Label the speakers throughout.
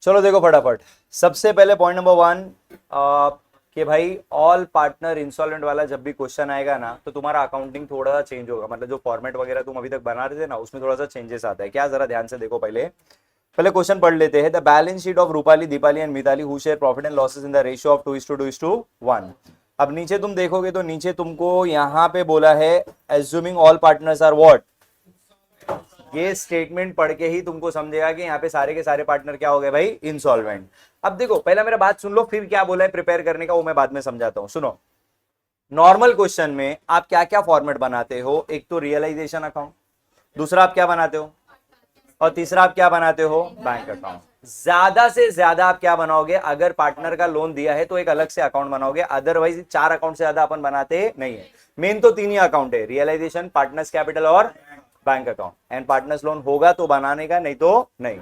Speaker 1: चलो देखो फटाफट। सबसे पहले पॉइंट नंबर 1 कि भाई ऑल पार्टनर इंसॉल्वेंट वाला जब भी क्वेश्चन आएगा ना तो तुम्हारा अकाउंटिंग थोड़ा सा चेंज होगा। मतलब जो फॉर्मेट वगैरह तुम अभी तक बना रहे थे ना उसमें थोड़ा सा चेंजेस आता है। क्या, जरा ध्यान से देखो। पहले पहले क्वेश्चन पढ़ लेते हैं। The balance sheet of Rupali, Deepali and Mitali who share profit and losses in the ratio of 2:2:1। अब नीचे तुम देखोगे तो नीचे तुमको यहाँ पे बोला है assuming all partners are what. ये स्टेटमेंट पढ़ के ही तुमको समझेगा कि यहाँ पे सारे के सारे पार्टनर क्या हो गए भाई, इंसॉल्वेंट। अब देखो पहला मेरा बात सुन लो, फिर क्या बोला है प्रिपेयर करने का वो मैं बाद में समझाता हूं। सुनो, नॉर्मल क्वेश्चन में आप क्या क्या फॉर्मेट बनाते हो। एक तो रियलाइजेशन अकाउंट, दूसरा आप क्या बनाते हो, और तीसरा आप क्या बनाते हो, बैंक अकाउंट। ज्यादा से ज्यादा आप क्या बनाओगे, अगर पार्टनर का लोन दिया है तो एक अलग से अकाउंट बनाओगे, अदरवाइज 4 अकाउंट से ज्यादा अपन बनाते नहीं है। मेन तो 3 ही अकाउंट है, रियलाइजेशन, पार्टनर्स कैपिटल और bank account. And partners loan होगा तो बनाने का, नहीं तो नहीं।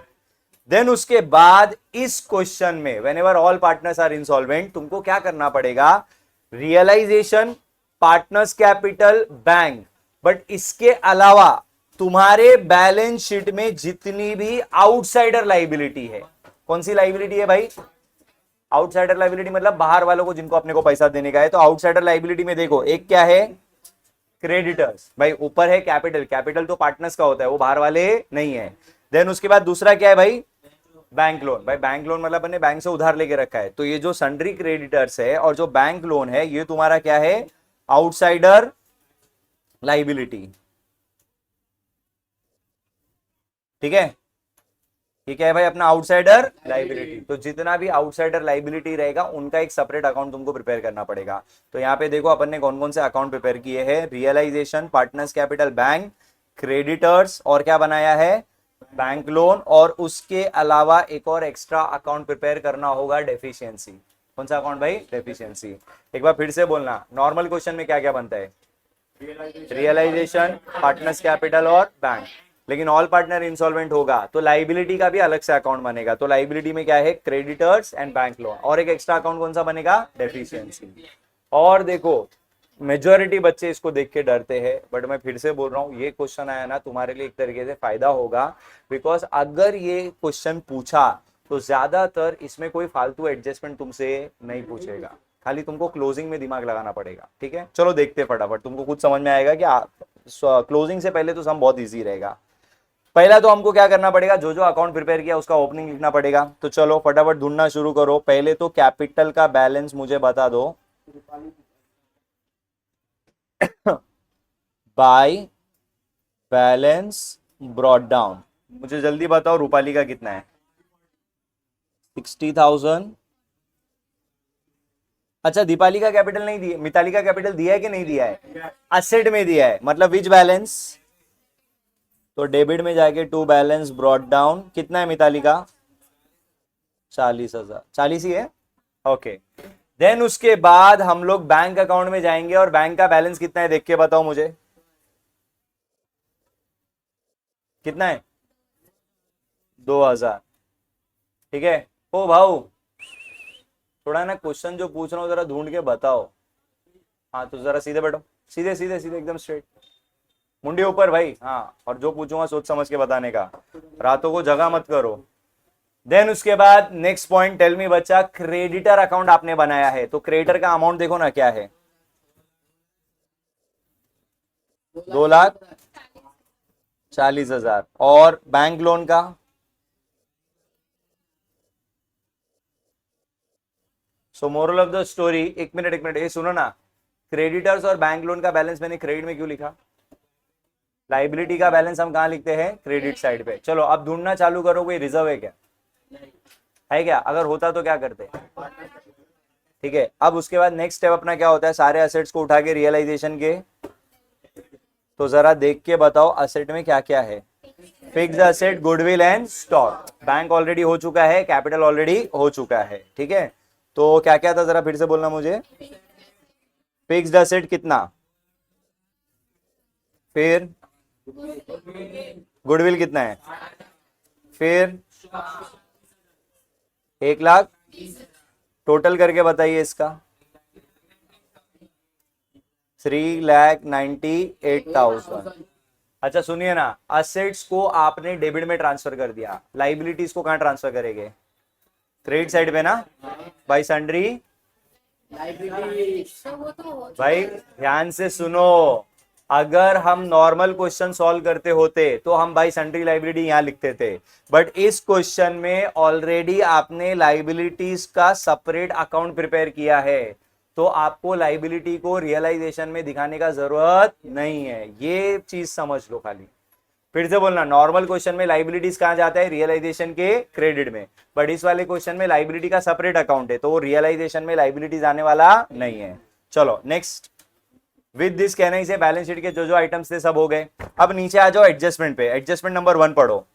Speaker 1: देन उसके बाद इस क्वेश्चन में whenever all partners are insolvent तुमको क्या करना पड़ेगा, realisation, partners capital, bank. But इसके अलावा तुम्हारे बैलेंस शीट में जितनी भी आउटसाइडर लाइबिलिटी है, कौन सी लाइबिलिटी है भाई, आउटसाइडर लाइबिलिटी मतलब बाहर वालों को जिनको अपने को पैसा देने का है। तो आउटसाइडर लाइबिलिटी में देखो, एक क्या है, क्रेडिटर्स। भाई ऊपर है कैपिटल, कैपिटल तो पार्टनर्स का होता है, वो बाहर वाले नहीं है। देन उसके बाद दूसरा क्या है भाई, बैंक लोन। भाई बैंक लोन मतलब अपने बैंक से उधार लेके रखा है। तो ये जो सन्ड्री क्रेडिटर्स है और जो बैंक लोन है ये तुम्हारा क्या है, आउटसाइडर लाइबिलिटी। ठीक है, ये क्या है भाई, अपना आउटसाइडर लाइबिलिटी। तो जितना भी आउटसाइडर लाइबिलिटी रहेगा उनका एक सेपरेट अकाउंट तुमको प्रिपेयर करना पड़ेगा। तो यहाँ पे देखो अपन ने कौन कौन से अकाउंट प्रिपेयर किए हैं, realisation, partners capital, bank, creditors, और क्या बनाया है, बैंक लोन। और उसके अलावा एक और एक्स्ट्रा अकाउंट प्रिपेयर करना होगा, डेफिशिएंसी। कौन सा अकाउंट भाई, डेफिशिएंसी। एक बार फिर से बोलना, नॉर्मल क्वेश्चन में क्या क्या बनता है, रियलाइजेशन, पार्टनर्स कैपिटल और बैंक। लेकिन ऑल पार्टनर इंसॉल्वेंट होगा तो लाइबिलिटी का भी अलग से अकाउंट बनेगा। तो लाइबिलिटी में क्या है, क्रेडिटर्स एंड बैंक लोन। और एक एक्स्ट्रा अकाउंट कौन सा बनेगा, डेफिशिएंसी। और देखो मेजॉरिटी बच्चे इसको देख के डरते हैं, बट मैं फिर से बोल रहा हूँ ये क्वेश्चन आया ना तुम्हारे लिए एक तरीके से फायदा होगा। बिकॉज अगर ये क्वेश्चन पूछा तो ज्यादातर इसमें कोई फालतू एडजस्टमेंट तुमसे नहीं पूछेगा, खाली तुमको क्लोजिंग में दिमाग लगाना पड़ेगा। ठीक है, चलो देखते हैं फटाफट, तुमको कुछ समझ में आएगा कि क्लोजिंग से पहले तो सम बहुत इजी रहेगा। पहला तो हमको क्या करना पड़ेगा, जो जो अकाउंट प्रिपेयर किया उसका ओपनिंग लिखना पड़ेगा। तो चलो फटाफट ढूंढना शुरू करो। पहले तो कैपिटल का बैलेंस मुझे बता दो बाय बैलेंस ब्रॉट डाउन। मुझे जल्दी बताओ रूपाली का कितना है, 60,000। अच्छा दीपाली का कैपिटल नहीं दिया, मिताली का कैपिटल दिया है कि नहीं दिया है, असेट में दिया है, मतलब विच बैलेंस। तो डेबिट में जाके टू बैलेंस ब्रॉट डाउन, कितना है मिताली का, 40,000, 40 ही है। ओके, देन उसके बाद हम लोग बैंक अकाउंट में जाएंगे और बैंक का बैलेंस कितना है देख के बताओ मुझे, कितना है, 2,000। ठीक है, ओ भाऊ थोड़ा ना क्वेश्चन जो पूछ रहा हूँ जरा ढूंढ के बताओ। हाँ तो जरा सीधे बैठो, सीधे सीधे सीधे एकदम स्ट्रेट, मुंडी ऊपर भाई। हाँ, और जो पूछूंगा सोच समझ के बताने का, रातों को जगह मत करो। देन उसके बाद नेक्स्ट पॉइंट, टेल मी बच्चा, क्रेडिटर अकाउंट आपने बनाया है तो क्रेडिटर का अमाउंट देखो ना क्या है, 2,40,000। और बैंक लोन का, सो मोरल ऑफ द स्टोरी, एक मिनट ये सुनो ना, क्रेडिटर्स और बैंक लोन का बैलेंस मैंने क्रेडिट में क्यों लिखा, लाइबिलिटी का बैलेंस हम कहां लिखते हैं, क्रेडिट साइड पे। चलो अब ढूंढना चालू करो, कोई रिजर्व है क्या, है क्या, अगर होता तो क्या करते। ठीक है, अब उसके बाद नेक्स्ट स्टेप अपना क्या होता है, सारे असेट्स को उठा के रियलाइजेशन के। तो जरा देख के बताओ असेट में क्या क्या है, fixed asset, goodwill and stock. Bank already हो चुका है, कैपिटल ऑलरेडी हो चुका है। ठीक है, तो क्या क्या था जरा फिर से बोलना मुझे, फिक्स्ड असेट कितना, फिर गुडविल कितना है, फिर 1,00,000, टोटल करके बताइए इसका, 3,98,000। अच्छा सुनिए ना, असेट्स को आपने डेबिट में ट्रांसफर कर दिया, लाइबिलिटीज को कहां ट्रांसफर करेंगे, क्रेडिट साइड पे ना, बाई सन्ड्री। भाई ध्यान से सुनो, अगर हम नॉर्मल क्वेश्चन सॉल्व करते होते तो हम बाई सन्ड्री लाइबिलिटी यहां लिखते थे, बट इस क्वेश्चन में ऑलरेडी आपने लाइबिलिटीज का सेपरेट अकाउंट प्रिपेयर किया है, तो आपको लाइबिलिटी को रियलाइजेशन में दिखाने का जरूरत नहीं है। ये चीज समझ लो खाली। फिर से बोलना, नॉर्मल क्वेश्चन में लाइबिलिटीज कहां जाता है, रियलाइजेशन के क्रेडिट में, बट इस वाले क्वेश्चन में लाइबिलिटी का सेपरेट अकाउंट है, तो वो रियलाइजेशन में लाइबिलिटीज आने वाला नहीं है। चलो नेक्स्ट, विद दिस कहने से बैलेंस शीट के जो जो आइटम्स थे सब हो गए। अब नीचे आ जाओ एडजस्टमेंट पे, एडजस्टमेंट नंबर 1 पढ़ो।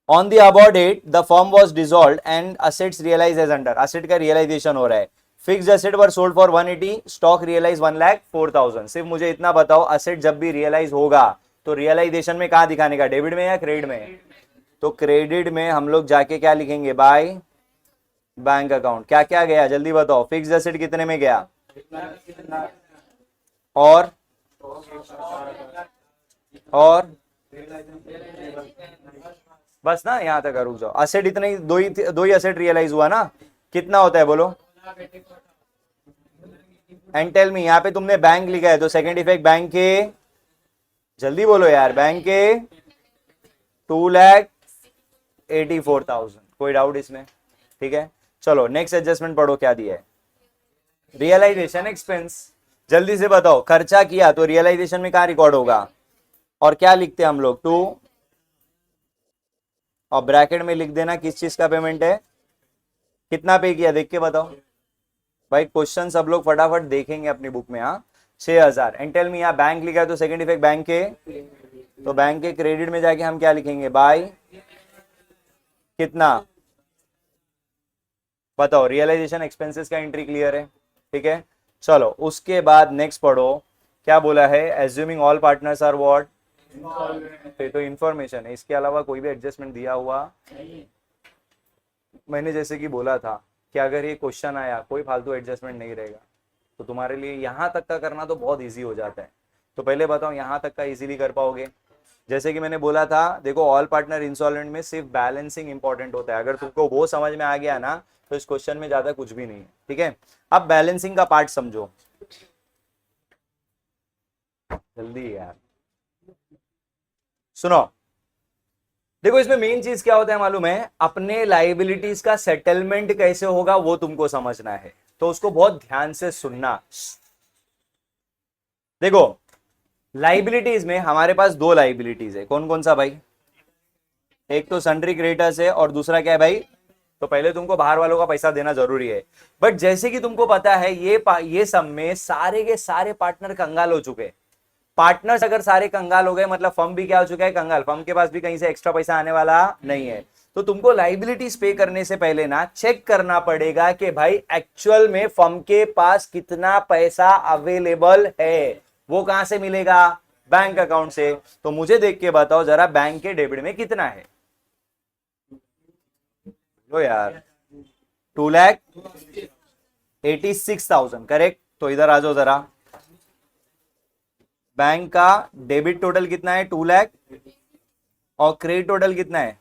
Speaker 1: On the above date the firm was dissolved and assets realise as under, asset का रियलाइजेशन हो रहा है। Fixed asset were sold for 180, stock realise 1,04,000। सिर्फ मुझे इतना बताओ, असेट जब भी रियलाइज होगा तो रियलाइजेशन में कहां दिखाने का, डेबिट में या क्रेडिट में? तो क्रेडिट में हम लोग जाके क्या लिखेंगे, बाय बैंक अकाउंट। क्या क्या गया जल्दी बताओ, फिक्स्ड असेट कितने में गया, और बस ना, यहां तक रुक जाओ। असेट इतने ही, दो ही असेट रियलाइज हुआ ना, कितना होता है बोलो? एंड टेल मी, यहाँ पे तुमने बैंक लिखा है तो सेकंड इफेक्ट बैंक के, जल्दी बोलो यार, बैंक के 2,84,000। कोई डाउट इसमें? ठीक है, चलो नेक्स्ट एडजस्टमेंट पढ़ो, क्या दिया है? Realisation expense. जल्दी से बताओ, खर्चा किया तो रियलाइजेशन में कहां रिकॉर्ड होगा, और क्या लिखते हैं हम लोग, 2, और ब्रैकेट में लिख देना किस चीज का पेमेंट है, कितना पे किया देख के बताओ। भाई क्वेश्चन सब लोग फटाफट देखेंगे अपनी बुक में। हाँ, 6,000। एंड टेल मी, यहाँ बैंक लिखा है तो सेकंड इफेक्ट बैंक के, तो बैंक के क्रेडिट में जाके हम क्या लिखेंगे, बाय कितना, बताओ। रियलाइजेशन एक्सपेंसेस का एंट्री क्लियर है, ठीक है। चलो उसके बाद नेक्स्ट पढ़ो, क्या बोला है, assuming all partners are what, तो इंफॉर्मेशन है, इसके अलावा कोई भी एडजस्टमेंट दिया हुआ। मैंने जैसे कि बोला था कि अगर ये क्वेश्चन आया, कोई फालतू एडजस्टमेंट नहीं रहेगा, तो तुम्हारे लिए यहां तक का करना तो बहुत इजी हो जाता है। तो पहले बताओ, यहां तक का इजीली कर पाओगे? जैसे कि मैंने बोला था, देखो ऑल पार्टनर इंस्टॉलमेंट में सिर्फ बैलेंसिंग इंपॉर्टेंट होता है। अगर तुमको वो समझ में आ गया ना, तो इस क्वेश्चन में ज्यादा कुछ भी नहीं है, ठीक है। अब बैलेंसिंग का पार्ट समझो जल्दी यार, सुनो। देखो इसमें मेन चीज क्या होता है मालूम है, अपने लाइबिलिटीज का सेटलमेंट कैसे होगा वो तुमको समझना है, तो उसको बहुत ध्यान से सुनना। देखो लाइबिलिटीज में हमारे पास 2 लाइबिलिटीज है, कौन कौन सा भाई? एक तो सन्ड्री क्रेडिटर्स है, और दूसरा क्या है भाई? तो पहले तुमको बाहर वालों का पैसा देना जरूरी है, बट जैसे कि तुमको पता है ये सब में सारे के सारे पार्टनर कंगाल हो चुके हैं। पार्टनर्स अगर सारे कंगाल हो गए, मतलब फर्म भी क्या हो चुका है, कंगाल। फर्म के पास भी कहीं से एक्स्ट्रा पैसा आने वाला नहीं है। तो तुमको लाइबिलिटीज पे करने से पहले ना चेक करना पड़ेगा कि भाई एक्चुअल में फर्म के पास कितना पैसा अवेलेबल है। वो कहां से मिलेगा? बैंक अकाउंट से। तो मुझे देख के बताओ जरा, बैंक के डेबिट में कितना है? लो यार, 2,86,000 करेक्ट। तो इधर आ जाओ जरा, बैंक का डेबिट टोटल कितना है? 2 लाख, और क्रेडिट टोटल कितना है?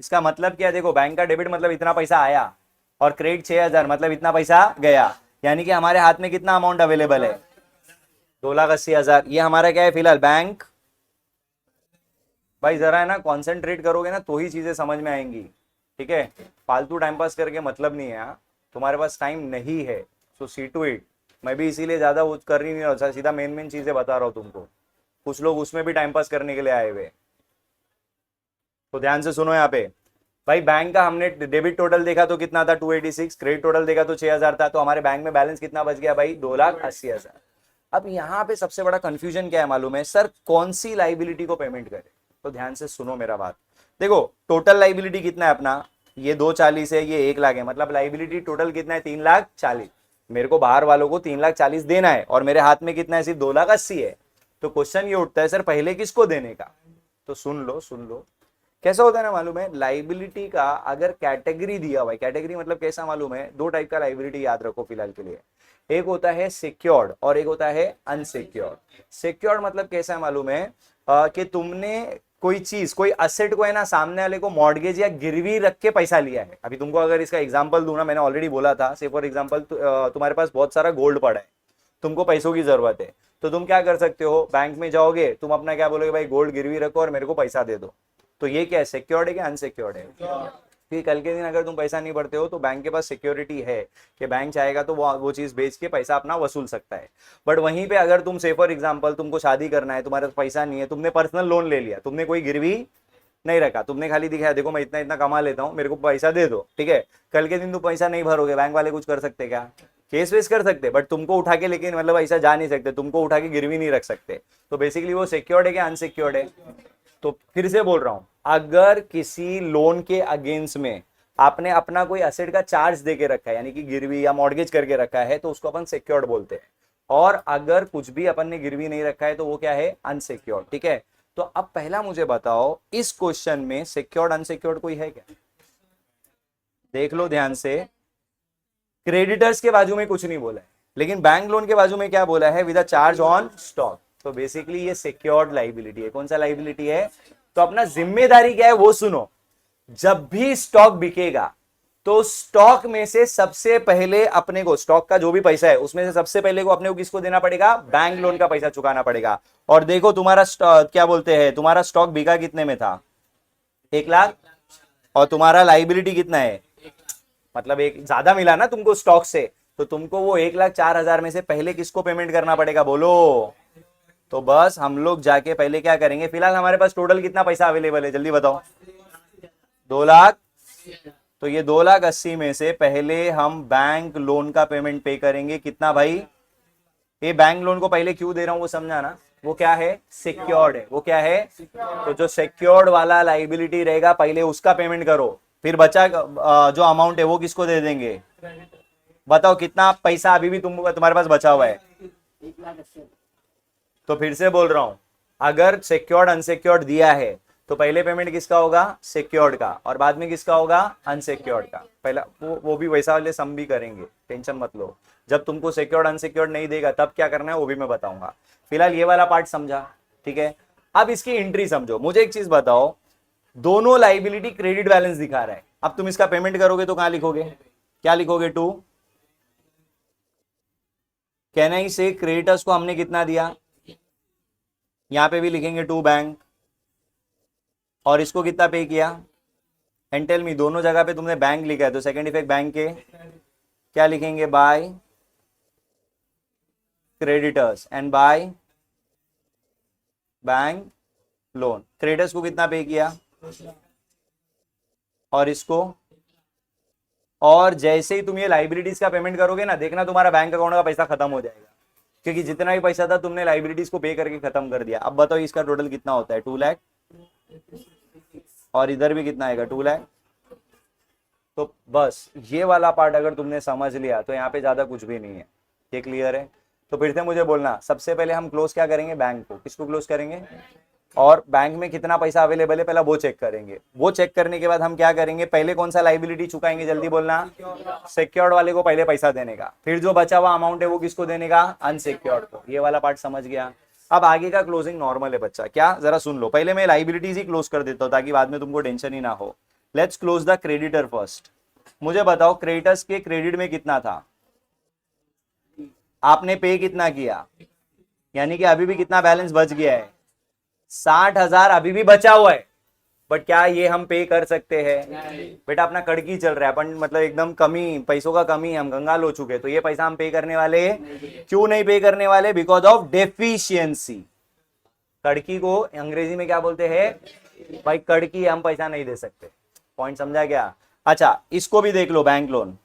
Speaker 1: इसका मतलब क्या है, देखो बैंक का डेबिट मतलब इतना पैसा आया, और क्रेडिट 6,000 मतलब इतना पैसा गया, यानी कि हमारे हाथ में कितना अमाउंट अवेलेबल है? 2,80,000। ये हमारा क्या है फिलहाल? बैंक। भाई जरा है ना, कॉन्सेंट्रेट करोगे ना तो ही चीजें समझ में आएंगी, ठीक है। फालतू टाइम पास करके मतलब नहीं है। हाँ, तुम्हारे पास टाइम नहीं है, सो सी टू इट। मैं भी इसीलिए ज्यादा वो कर ही नहीं रहा, सीधा मेन चीजें बता रहा हूँ तुमको। कुछ लोग उसमें भी टाइम पास करने के लिए आए हुए, तो ध्यान से सुनो। यहाँ पे भाई बैंक का हमने डेबिट टोटल देखा तो कितना था? 286। क्रेडिट टोटल देखा तो 6,000 था, तो हमारे बैंक में बैलेंस कितना बच गया भाई? 2,80,000। अब यहाँ पे सबसे बड़ा कंफ्यूजन क्या है मालूम है सर, कौन सी लाइबिलिटी को पेमेंट करे? तो ध्यान से सुनो मेरा बात। देखो टोटल लाइबिलिटी कितना है अपना, ये 240 है, ये 1 लाख है, मतलब लाइबिलिटी टोटल कितना है? 3,40,000। मेरे को बाहर वालों को 3,40,000 देना है, और मेरे हाथ में कितना है? सिर्फ 2,80,000 है। तो क्वेश्चन ये उठता है सर पहले किसको देने का? तो सुन लो कैसा होता है ना मालूम है, लाइबिलिटी का अगर कैटेगरी दिया हुआ है, कैटेगरी मतलब कैसा मालूम है, 2 टाइप का लाइबिलिटी याद रखो फिलहाल के लिए। एक होता है सिक्योर्ड और एक होता है अनसिक्योर्ड। सिक्योर्ड मतलब कैसा है मालूम है, कि तुमने कोई चीज, कोई असेट को है ना, सामने वाले को मॉर्गेज या गिरवी रख के पैसा लिया है। अभी तुमको अगर इसका एग्जांपल दूं ना, मैंने ऑलरेडी बोला था, से फॉर एग्जांपल तुम्हारे पास बहुत सारा गोल्ड पड़ा है, तुमको पैसों की जरूरत है, तो तुम क्या कर सकते हो, बैंक में जाओगे, तुम अपना क्या बोलोगे, भाई गोल्ड गिरवी रखो और मेरे को पैसा दे दो। तो ये क्या है, सिक्योर्ड है क्या अनसिक्योर्ड है? फिर कल के दिन अगर तुम पैसा नहीं भरते हो तो बैंक के पास सिक्योरिटी है कि बैंक चाहेगा तो वो चीज बेच के पैसा अपना वसूल सकता है। बट वहीं पे अगर तुम से फॉर एग्जांपल तुमको शादी करना है, तुम्हारे पास पैसा नहीं है, तुमने पर्सनल लोन ले लिया, तुमने कोई गिरवी नहीं रखा, तुमने खाली दिखाया देखो मैं इतना इतना कमा लेता हूँ, मेरे को पैसा दे दो, ठीक है, कल के दिन तुम पैसा नहीं भरोगे, बैंक वाले कुछ कर सकते क्या? केस वेस कर सकते, बट तुमको उठा के, लेकिन मतलब ऐसा जा नहीं सकते, तुमको उठा के गिरवी नहीं रख सकते। तो बेसिकली वो सिक्योर्ड है क्या अनसिक्योर्ड है? तो फिर से बोल रहा हूं, अगर किसी लोन के अगेंस्ट में आपने अपना कोई असेट का चार्ज देके रखा है, यानी कि गिरवी या मॉर्गेज करके रखा है, तो उसको अपन सिक्योर्ड बोलते हैं। और अगर कुछ भी अपन ने गिरवी नहीं रखा है तो वो क्या है, अनसिक्योर्ड, ठीक है। तो अब पहला मुझे बताओ, इस क्वेश्चन में सिक्योर्ड अनसिक्योर्ड कोई है क्या? देख लो ध्यान से, क्रेडिटर्स के बाजू में कुछ नहीं बोला है, लेकिन बैंक लोन के बाजू में क्या बोला है, with a charge on stock. तो बेसिकली ये सिक्योर्ड लाइबिलिटी है। कौन सा लाइबिलिटी है? तो अपना जिम्मेदारी क्या है वो सुनो, जब भी स्टॉक बिकेगा तो स्टॉक में से सबसे पहले अपने को, स्टॉक का जो भी पैसा है उसमें से सबसे पहले को अपने को किसको देना पड़ेगा, बैंक लोन का पैसा चुकाना पड़ेगा। और देखो तुम्हारा क्या बोलते हैं, तुम्हारा स्टॉक बिका कितने में था, 1 लाख, और तुम्हारा लाइबिलिटी कितना है, मतलब एक ज्यादा मिला ना तुमको स्टॉक से, तो तुमको वो 1,04,000 में से पहले किसको पेमेंट करना पड़ेगा बोलो? तो बस हम लोग जाके पहले क्या करेंगे, फिलहाल हमारे पास टोटल कितना पैसा अवेलेबल है जल्दी बताओ, 2 लाख। तो ये 2,80,000 में से पहले हम बैंक लोन का पेमेंट पे करेंगे, कितना भाई? ये बैंक लोन को पहले क्यों दे रहा हूं वो समझा ना, वो क्या है, सिक्योर्ड है। वो क्या है, तो जो सिक्योर्ड वाला लाइबिलिटी रहेगा पहले उसका पेमेंट करो, फिर बचा जो अमाउंट है वो किसको दे देंगे? बताओ कितना पैसा अभी भी तुम्हारे पास बचा हुआ है? तो फिर से बोल रहा हूं, अगर सिक्योर्ड अनसिक्योर्ड दिया है तो पहले पेमेंट किसका होगा, सिक्योर्ड का, और बाद में किसका होगा, अनसिक्योर्ड का। पहला वो भी वैसा वाले सम भी करेंगे, टेंशन मत लो। जब तुमको सिक्योर्ड अनसिक्योर्ड नहीं देगा तब क्या करना है वो भी मैं बताऊंगा। फिलहाल ये वाला पार्ट समझा, ठीक है। अब इसकी एंट्री समझो। मुझे एक चीज बताओ, दोनों लाइबिलिटी क्रेडिट बैलेंस दिखा रहा है, अब तुम इसका पेमेंट करोगे तो कहां लिखोगे, क्या लिखोगे, टू, कैन आई से क्रेडिटर्स को हमने कितना दिया, यहां पे भी लिखेंगे टू बैंक, और इसको कितना पे किया, एंड टेल मी, दोनों जगह पे तुमने बैंक लिखा है तो सेकंड इफेक्ट बैंक के क्या लिखेंगे, bye creditors and by bank loan. Creditors को कितना पे किया और इसको, और जैसे ही तुम ये लाइबिलिटीज का पेमेंट करोगे ना, देखना तुम्हारा बैंक अकाउंट का पैसा खत्म हो जाएगा, क्योंकि जितना भी पैसा था तुमने लाइबिलिटीज को पे करके खत्म कर दिया। अब बताओ इसका टोटल कितना होता है, 2 लाख, और इधर भी कितना आएगा, 2 लाख। तो बस ये वाला पार्ट अगर तुमने समझ लिया तो यहाँ पे ज्यादा कुछ भी नहीं है, ये क्लियर है। तो फिर से मुझे बोलना, सबसे पहले हम क्लोज क्या करेंगे, बैंक को, किसको क्लोज करेंगे, और बैंक में कितना पैसा अवेलेबल है पहला वो चेक करेंगे। वो चेक करने के बाद हम क्या करेंगे, पहले कौन सा लाइबिलिटी चुकाएंगे, जल्दी बोलना, सिक्योर्ड वाले को पहले पैसा देने का, फिर जो बचा हुआ अमाउंट है वो किसको देने का, अनसिक्योर्ड को। ये वाला पार्ट समझ गया। अब आगे का क्लोजिंग नॉर्मल है बच्चा, क्या, जरा सुन लो। पहले मैं लाइबिलिटीज ही क्लोज कर देता हूँ ताकि बाद में तुमको टेंशन ही ना हो। Let's close the creditor first. मुझे बताओ क्रेडिटर्स के क्रेडिट में कितना था, आपने पे कितना किया, यानी कि अभी भी कितना बैलेंस बच गया है, 60,000 अभी भी बचा हुआ है। बट क्या ये हम पे कर सकते हैं, बेटा अपना कड़की चल रहा है, अपन मतलब एकदम कमी, पैसों का कमी है, हम कंगाल हो चुके, तो ये पैसा हम पे करने वाले क्यों नहीं पे करने वाले, बिकॉज ऑफ डेफिशिएंसी। कड़की को अंग्रेजी में क्या बोलते हैं भाई, कड़की, हम पैसा नहीं दे सकते। पॉइंट समझा क्या? अच्छा इसको भी देख लो, बैंक लोन,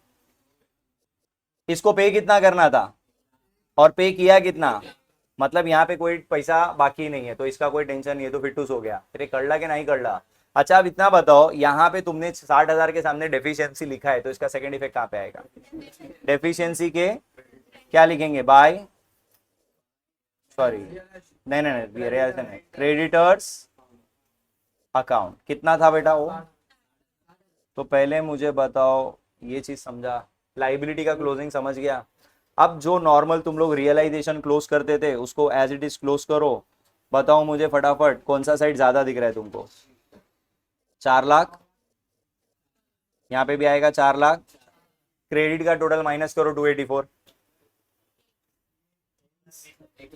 Speaker 1: इसको पे कितना करना था और पे किया कितना, मतलब यहाँ पे कोई पैसा बाकी नहीं है, तो इसका कोई टेंशन नहीं है, तो फिटूस हो गया। फिर करला के नहीं करला। अच्छा अब इतना बताओ, यहाँ पे तुमने 60,000 के सामने डेफिशिएंसी लिखा है, तो इसका सेकंड इफेक्ट कहाँ पे आएगा, डेफिशिएंसी के क्या लिखेंगे, बाय, सॉरी नहीं नहीं नहीं, क्रेडिटर्स अकाउंट। कितना था बेटा वो, तो पहले मुझे बताओ ये चीज समझा, लाइबिलिटी का क्लोजिंग समझ गया। अब जो नॉर्मल तुम लोग रियलाइजेशन क्लोज करते थे उसको एज इट इज क्लोज करो, बताओ मुझे फटाफट, कौन सा साइड ज्यादा दिख रहा है तुमको? 4 लाख, यहाँ पे भी आएगा 4 लाख। क्रेडिट का टोटल माइनस करो 284,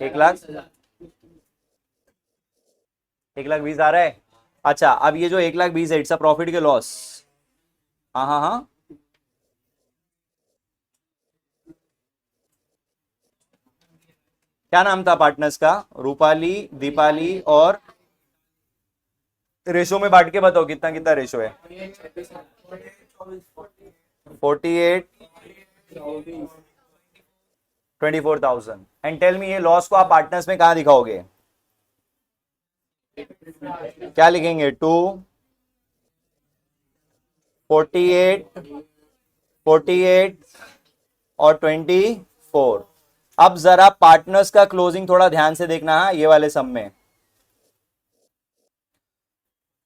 Speaker 1: 1 लाख, 1,20,000 आ रहा है। अच्छा, अब ये जो 1,20,000 है, इट्स अ प्रॉफिट के लॉस? हाँ हाँ हाँ, क्या नाम था पार्टनर्स का? रूपाली, दीपाली और रेशो में बांट के बताओ कितना कितना रेशो है? 48, 24,000। एंड टेल मी, ये लॉस को आप पार्टनर्स में कहां दिखाओगे? क्या लिखेंगे? 2, 48, 48 और 24। अब जरा पार्टनर्स का क्लोजिंग थोड़ा ध्यान से देखना है ये वाले सम में।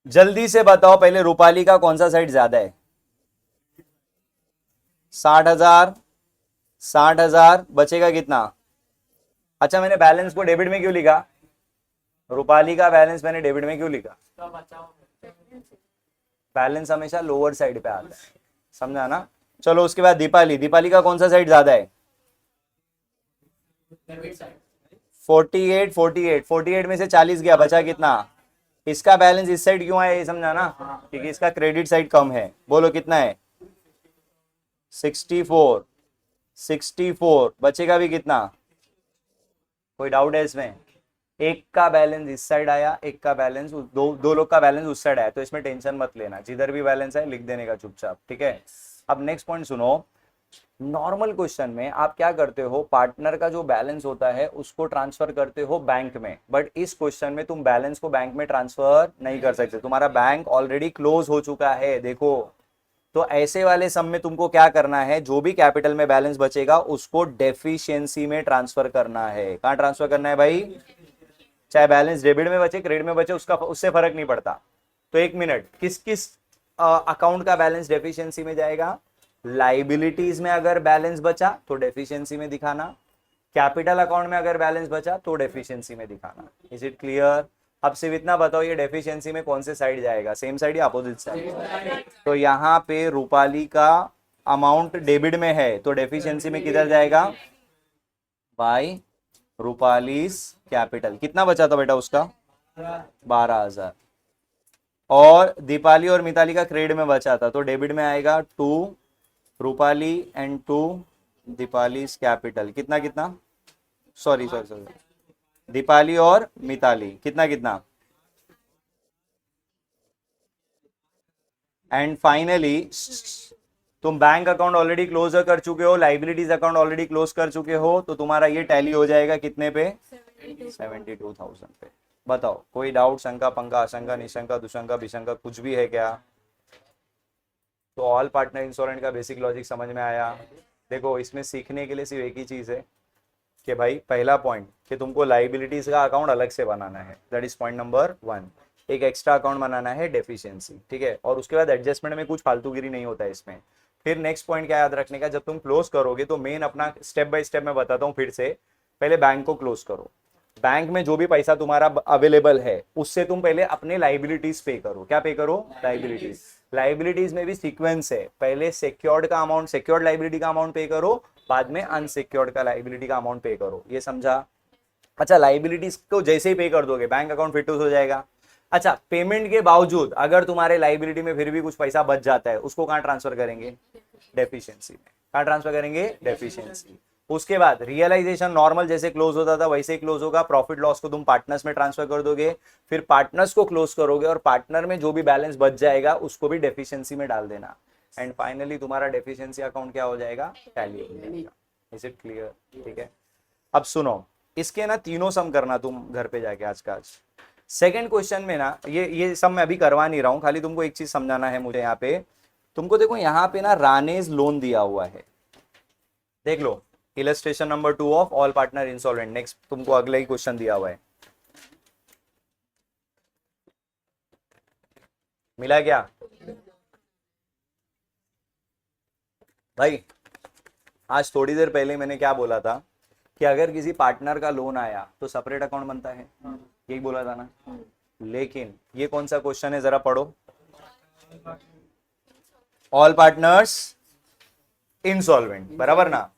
Speaker 1: जल्दी से बताओ पहले, रूपाली का कौन सा साइड ज्यादा है? 60,000, 60,000 बचेगा कितना? अच्छा, मैंने बैलेंस को डेबिट में क्यों लिखा? रूपाली का बैलेंस मैंने डेबिट में क्यों लिखा? बैलेंस हमेशा लोअर साइड पे आता है, समझा ना? चलो उसके बाद दीपाली, दीपाली का कौन सा साइड ज्यादा है? 48, 48, 48 में से 40 गया, बचा कितना? इसका बैलेंस इस साइड क्यों आया, ये समझा ना? क्योंकि इसका क्रेडिट साइड कम है। बोलो कितना है? 64, 64 बचेगा भी कितना? कोई डाउट है इसमें? एक का बैलेंस इस साइड आया, एक का बैलेंस दो लोग का बैलेंस उस साइड आया, तो इसमें टेंशन मत लेना, जिधर भी बैलेंस है लिख देने का चुपचाप, ठीक है? अब नेक्स्ट पॉइंट सुनो। नॉर्मल क्वेश्चन में आप क्या करते हो, पार्टनर का जो बैलेंस होता है उसको ट्रांसफर करते हो बैंक में, बट इस क्वेश्चन में तुम बैलेंस को बैंक में ट्रांसफर नहीं कर सकते, तुम्हारा बैंक ऑलरेडी क्लोज हो चुका है, देखो। तो ऐसे वाले सम में तुमको क्या करना है, जो भी कैपिटल में बैलेंस बचेगा उसको डेफिशिएंसी में ट्रांसफर करना है। कहां ट्रांसफर करना है भाई? चाहे बैलेंस डेबिट में बचे क्रेडिट में बचे, उसका उससे फर्क नहीं पड़ता। तो एक मिनट, किस किस अकाउंट का बैलेंस डेफिशिएंसी में जाएगा? लाइबिलिटीज में अगर बैलेंस बचा तो डेफिशिएंसी में दिखाना, कैपिटल अकाउंट में अगर बैलेंस बचा तो डेफिशिएंसी में दिखाना। Is it clear? अब सिर्फ इतना बताओ, ये डेफिशिएंसी में कौन से साइड जाएगा, सेम साइड या अपोजिट साइड? तो यहाँ पे रूपाली का अमाउंट डेबिट में है, तो डेफिशिएंसी में किधर जाएगा? By Rupali's capital. कितना बचा था बेटा उसका? 12,000। और दीपाली और मिताली का क्रेडिट में बचा था, तो डेबिट में आएगा 2 रूपाली एंड 2 दीपालीस कैपिटल। कितना कितना? सॉरी सॉरी सॉरी, दीपाली और मिताली कितना कितना? एंड फाइनली तुम बैंक अकाउंट ऑलरेडी क्लोज कर चुके हो, लाइबिलिटीज अकाउंट ऑलरेडी क्लोज कर चुके हो, तो तुम्हारा ये टैली हो जाएगा कितने पे? 72,000 पे। बताओ कोई डाउट, शंका पंका आशंका निशंका दुशंका विशंका कुछ भी है क्या? तो ऑल पार्टनर इंश्योरेंस का बेसिक लॉजिक समझ में आया? देखो इसमें सीखने के लिए सिर्फ एक ही चीज है कि भाई पहला पॉइंट कि तुमको लाइबिलिटीज का अकाउंट अलग से बनाना है, दैट इज पॉइंट नंबर 1। एक एक्स्ट्रा अकाउंट बनाना है डेफिशिएंसी, ठीक है? और उसके बाद एडजस्टमेंट में कुछ फालतूगिरी नहीं होता है इसमें। फिर नेक्स्ट पॉइंट क्या याद रखने का, जब तुम क्लोज करोगे तो मेन अपना स्टेप बाय स्टेप मैं बताता हूँ फिर से। पहले बैंक को क्लोज करो, बैंक में जो भी पैसा तुम्हारा अवेलेबल है उससे तुम पहले अपने लाइबिलिटीज पे करो। क्या पे करो? लाइबिलिटीज। लाइबिलिटीज में भी सीक्वेंस है, पहले सिक्योर्ड का अमाउंट, सिक्योर्ड लाइबिलिटी का अमाउंट पे करो, बाद में अनसिक्योर्ड का लाइबिलिटी का अमाउंट पे करो, ये समझा? अच्छा, लाइबिलिटीज को जैसे ही पे कर दोगे बैंक अकाउंट फिट हो जाएगा। अच्छा, पेमेंट के बावजूद अगर तुम्हारे लाइबिलिटी में फिर भी कुछ पैसा बच जाता है, उसको कहां ट्रांसफर करेंगे? डेफिशिएंसी में। कहां ट्रांसफर करेंगे? डेफिशिएंसी। उसके बाद रियलाइजेशन नॉर्मल जैसे क्लोज होता था वैसे ही क्लोज होगा, प्रॉफिट लॉस को तुम पार्टनर्स में ट्रांसफर कर दोगे, फिर पार्टनर्स को क्लोज करोगे और पार्टनर में जो भी बैलेंस बच जाएगा उसको भी डेफिशिएंसी में डाल देना। एंड फाइनली तुम्हारा डेफिशिएंसी अकाउंट क्या हो जाएगा? टैली हो जाएगा। Is it clear? ठीक है, अब सुनो, इसके ना तीनों सम करना तुम घर पे जाके आज का आज। सेकंड क्वेश्चन में ना ये सब मैं अभी करवा नहीं रहा हूं, खाली तुमको एक चीज समझाना है मुझे। यहाँ पे तुमको देखो, यहाँ पे ना रानेज लोन दिया हुआ है, देख लो, illustration number 2 of all partner insolvent. Next तुमको अगला ही क्वेश्चन दिया हुआ है, मिला क्या भाई? आज थोड़ी देर पहले मैंने क्या बोला था कि अगर किसी पार्टनर का लोन आया तो सेपरेट अकाउंट बनता है, यही बोला था ना। लेकिन ये कौन सा क्वेश्चन है जरा पढ़ो। ऑल पार्टनर्स इंसॉल्वेंट, बराबर ना।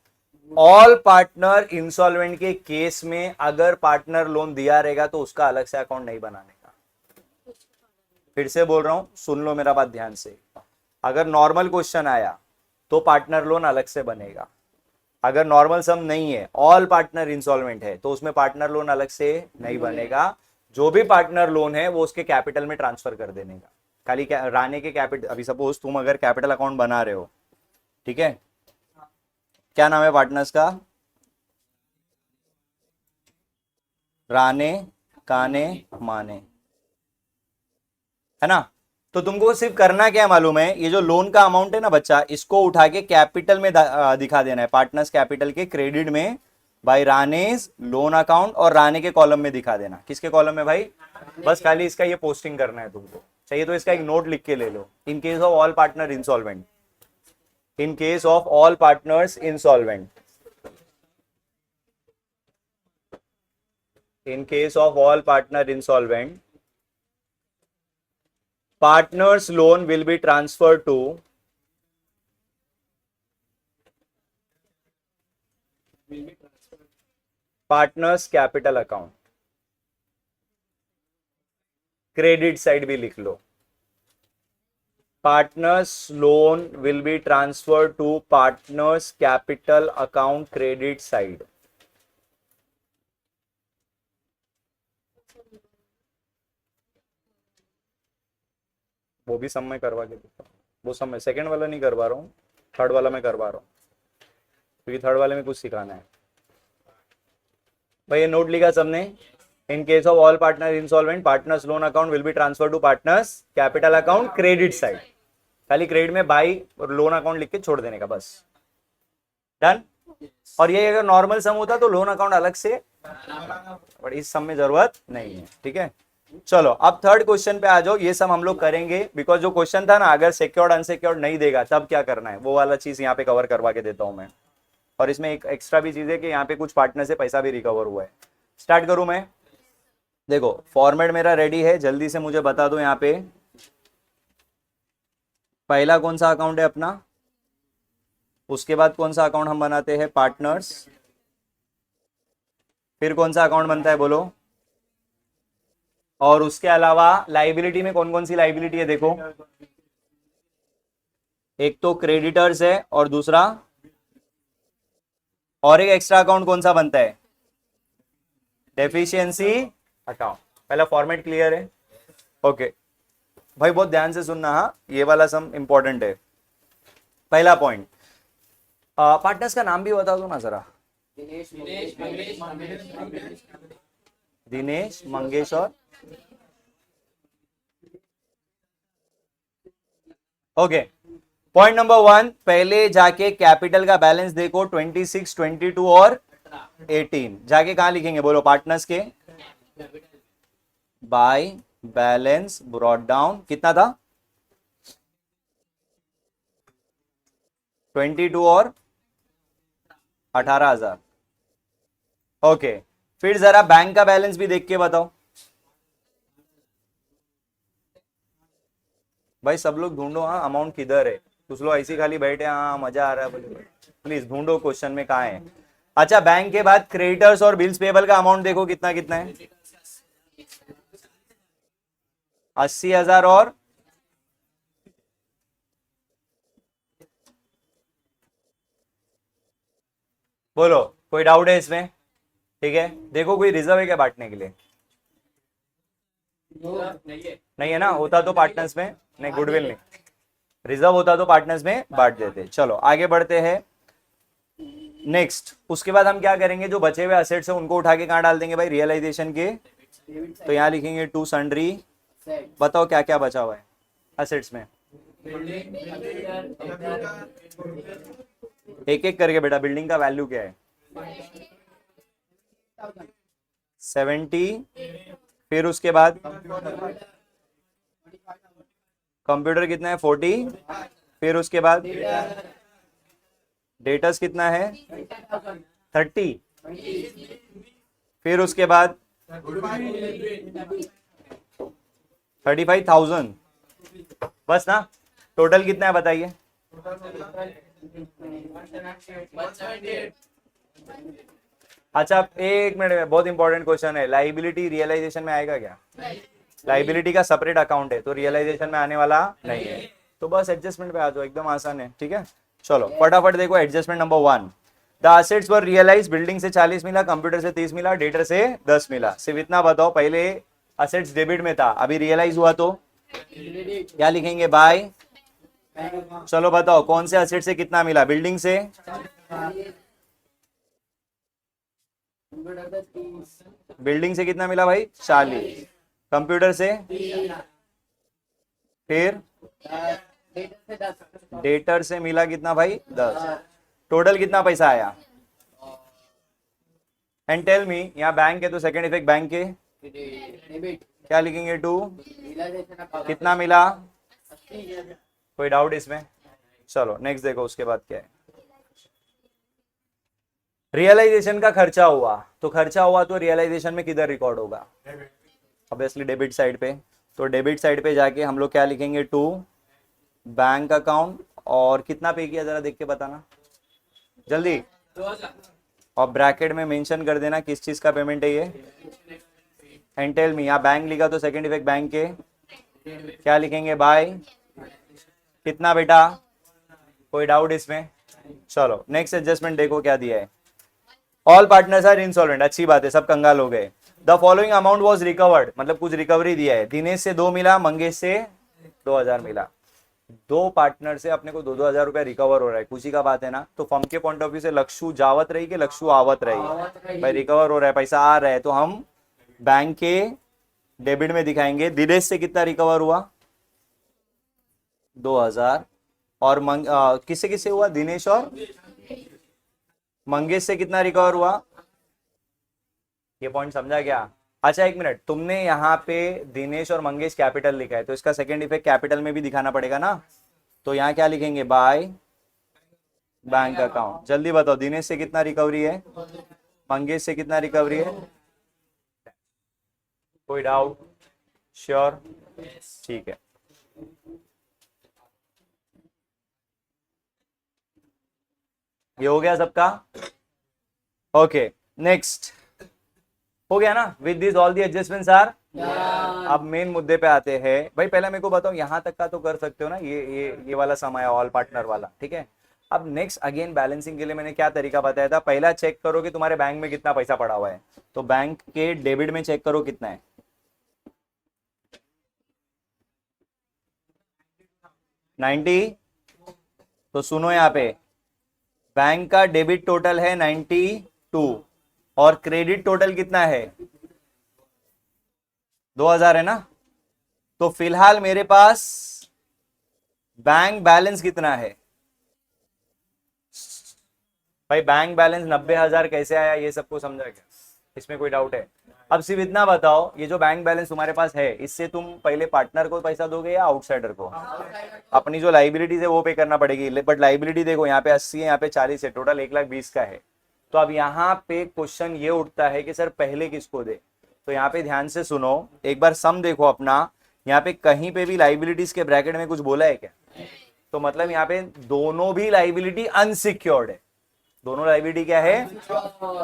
Speaker 1: ऑल पार्टनर इंसॉल्वेंट के केस में अगर पार्टनर लोन दिया रहेगा तो उसका अलग से अकाउंट नहीं बनाने का। फिर से बोल रहा हूं, सुन लो मेरा बात ध्यान से। अगर नॉर्मल क्वेश्चन आया तो पार्टनर लोन अलग से बनेगा। अगर नॉर्मल सम नहीं है, ऑल पार्टनर इंसॉल्वेंट है, तो उसमें पार्टनर लोन अलग से नहीं बनेगा। जो भी पार्टनर लोन है वो उसके कैपिटल में ट्रांसफर कर देने का। खाली राणे के कैपिटल, अभी सपोज तुम अगर कैपिटल अकाउंट बना रहे हो, ठीक है, क्या नाम है पार्टनर्स का? राणे, काने, माने, है ना। तो तुमको सिर्फ करना क्या है मालूम है, ये जो लोन का अमाउंट है ना बच्चा, इसको उठा के कैपिटल में दिखा देना है, पार्टनर्स कैपिटल के क्रेडिट में भाई रानेज लोन अकाउंट, और राणे के कॉलम में दिखा देना। किसके कॉलम में भाई? बस खाली इसका ये पोस्टिंग करना है तुमको। चाहिए तो इसका एक नोट लिख के ले लो। In case of all partner insolvent, in case of all partners insolvent, in case of all partner insolvent, partner's loan will be transferred to partner's capital account। Credit side भी लिख लो, partner's loan will be transferred to partner's capital account credit side। वो भी सब मैं करवा के देता हूँ, वो सब मैं सेकंड वाला नहीं करवा रहा हूँ, थर्ड वाला मैं करवा रहा हूँ, क्योंकि थर्ड वाले में कुछ सिखाना है भाई। ये नोट लिखा सबने। In case of all partner insolvent, partners loan account will be transfer to partners capital account credit side. खाली क्रेडिट में बाई और लोन अकाउंट लिख के छोड़ देने का, बस डन। और ये अगर नॉर्मल सम होता तो लोन अकाउंट अलग से, बट इस सम में जरूरत नहीं है, ठीक है। चलो अब थर्ड क्वेश्चन पे आ जाओ। ये सब हम लोग करेंगे, बिकॉज जो क्वेश्चन था ना, अगर सिक्योर्ड अनसिक्योर्ड नहीं देगा तब क्या करना है, वो वाला चीज यहाँ पे कवर करवा के देता हूं मैं। और इसमें एक एक्स्ट्रा भी चीज है कि यहाँ पे कुछ पार्टनर से पैसा भी रिकवर हुआ है। स्टार्ट करूं मैं? देखो फॉर्मेट मेरा रेडी है, जल्दी से मुझे बता दो। यहाँ पे पहला कौन सा अकाउंट है अपना, उसके बाद कौन सा अकाउंट हम बनाते हैं? पार्टनर्स। फिर कौन सा अकाउंट बनता है बोलो? और उसके अलावा लाइबिलिटी में कौन कौन सी लाइबिलिटी है देखो, एक तो क्रेडिटर्स है और दूसरा, और एक एक्स्ट्रा अकाउंट कौन सा बनता है? Deficiency account. पहला फॉर्मेट क्लियर है? ओके भाई बहुत ध्यान से सुनना, हाँ ये वाला सम इंपॉर्टेंट है। पहला पॉइंट, पार्टनर्स का नाम भी बता दो ना जरा। दिनेश, मंगेश और ओके। पॉइंट नंबर 1, पहले जाके कैपिटल का बैलेंस देखो, 26, 22 और 18। जाके कहां लिखेंगे बोलो? पार्टनर्स के बाय बैलेंस ब्रॉट डाउन कितना था? 22 और 18,000। ओके फिर जरा बैंक का बैलेंस भी देख के बताओ भाई। सब लोग ढूंढो, हाँ अमाउंट किधर है। कुछ लोग ऐसे खाली बैठे, हाँ मजा आ रहा है बोले, प्लीज ढूंढो क्वेश्चन में कहाँ है। अच्छा बैंक के बाद क्रेडिटर्स और बिल्स पेबल का अमाउंट देखो कितना कितना है? 80,000 और बोलो कोई डाउट है इसमें? ठीक है देखो कोई रिजर्व है क्या बांटने के लिए? नहीं है ना, होता तो पार्टनर्स में, नहीं गुडविल नहीं, रिजर्व होता तो पार्टनर्स में बांट देते। चलो आगे बढ़ते हैं नेक्स्ट। उसके बाद हम क्या करेंगे, जो बचे हुए असेट्स है उनको उठा के कहां डाल देंगे भाई? रियलाइजेशन के। तो यहां लिखेंगे टू सन्ड्री। बताओ क्या क्या बचा हुआ है असेट्स में? एक एक करके बेटा। बिल्डिंग का वैल्यू क्या है? 70। फिर उसके बाद कंप्यूटर कितना है? 40। फिर उसके बाद डेटर्स कितना है? 30। फिर उसके बाद 35,000 बस ना। टोटल कितना है बताइए। अच्छा एक मिनट में, बहुत इंपॉर्टेंट क्वेश्चन है, लाइबिलिटी रियलाइजेशन में आएगा क्या? लाइबिलिटी का सेपरेट अकाउंट है तो रियलाइजेशन में आने वाला नहीं है, तो बस एडजस्टमेंट पे आ जाओ, एकदम आसान है। ठीक है, चलो फटाफट देखो adjustment number 1। The assets were realise, building से 40 मिला, कंप्यूटर से 30 मिला, डेटर से 10 मिला। सिर्फ इतना बताओ, पहले असेट्स डेबिट में था, अभी रियलाइज हुआ तो क्या लिखेंगे? बाय। चलो बताओ कौन से असेट से कितना मिला? बिल्डिंग से, बिल्डिंग से कितना मिला भाई? 40। कंप्यूटर से, फिर डेटर से मिला कितना भाई? 10। टोटल कितना पैसा आया? एंड टेल मी, यहाँ बैंक है तो सेकंड इफेक्ट बैंक के क्या लिखेंगे? 2। कितना मिला? कोई डाउट इसमें? चलो नेक्स्ट देखो उसके बाद क्या है। रियलाइजेशन का खर्चा हुआ, तो खर्चा हुआ तो रियलाइजेशन में किधर रिकॉर्ड होगा? ऑब्वियसली डेबिट साइड पे। तो डेबिट साइड पे जाके हम लोग क्या लिखेंगे? 2 बैंक अकाउंट, और कितना पे किया जरा देख के बताना जल्दी, 2000, और ब्रैकेट में मेंशन कर देना किस चीज का पेमेंट है ये। एंड टेल मी, यहाँ बैंक लिखा तो सेकंड इफेक्ट बैंक के क्या लिखेंगे? बाय। कितना बेटा? कोई डाउट इसमें? चलो नेक्स्ट एडजस्टमेंट देखो क्या दिया है। ऑल पार्टनर्स आर इंसॉल्वेंट, अच्छी बात है, सब कंगाल हो गए। The following amount was recovered, मतलब कुछ रिकवरी दिया है। दिनेश से 2 मिला, मंगेश से 2000 मिला। 2 पार्टनर से अपने को 2-2 हजार रुपया रिकवर हो रहा है, खुशी का बात है ना। तो फर्म के पॉइंट ऑफ व्यू से लक्षु जावत रही कि लक्षु आवत रही? भाई रिकवर हो रहा है, पैसा आ रहा है, तो हम बैंक के डेबिट में दिखाएंगे। दिनेश से कितना रिकवर हुआ? 2000। और किससे किससे हुआ? दिनेश और मंगेश से कितना रिकवर हुआ? ये पॉइंट समझा क्या? अच्छा एक मिनट, तुमने यहाँ पे दिनेश और मंगेश कैपिटल लिखा है तो इसका सेकंड इफेक्ट कैपिटल में भी दिखाना पड़ेगा ना। तो यहाँ क्या लिखेंगे? By bank account. जल्दी बताओ दिनेश से कितना रिकवरी है, मंगेश से कितना रिकवरी है? कोई डाउट? श्योर? ठीक है, ये हो गया सबका। ओके नेक्स्ट, हो गया ना? With this all the adjustments are. अब मेन मुद्दे पे आते हैं। भाई पहले मेरे को बताओ, यहाँ तक का तो कर सकते हो ना, ये वाला समय ऑल पार्टनर वाला, ठीक है। अब नेक्स्ट अगेन बैलेंसिंग के लिए मैंने क्या तरीका बताया था? पहला चेक करो कि तुम्हारे बैंक में कितना पैसा पड़ा हुआ है, तो बैंक के डेबिट में चेक करो कितना है। 90। तो सुनो यहाँ पे, बैंक का डेबिट टोटल है 92 और क्रेडिट टोटल कितना है? 2000 है ना। तो फिलहाल मेरे पास बैंक बैलेंस कितना है? भाई बैंक बैलेंस 90,000 कैसे आया, ये सबको समझा क्या? इसमें कोई डाउट है? अब सिर्फ इतना बताओ, ये जो बैंक बैलेंस तुम्हारे पास है, इससे तुम पहले पार्टनर को पैसा दोगे या आउटसाइडर को? अपनी जो लाइबिलिटीज है वो पे करना पड़ेगी। बट लाइबिलिटी देखो, यहाँ पे 80 है, यहाँ पे 40 है, टोटल 1,20,000 का है। तो अब यहाँ पे क्वेश्चन ये उठता है कि सर पहले किसको दे? तो यहाँ पे ध्यान से सुनो, एक बार सम देखो अपना। यहाँ पे कहीं पे भी लाइबिलिटीज के ब्रैकेट में कुछ बोला है क्या? तो मतलब यहाँ पे दोनों भी लाइबिलिटी अनसिक्योर्ड है। दोनों लाइबिलिटी क्या है?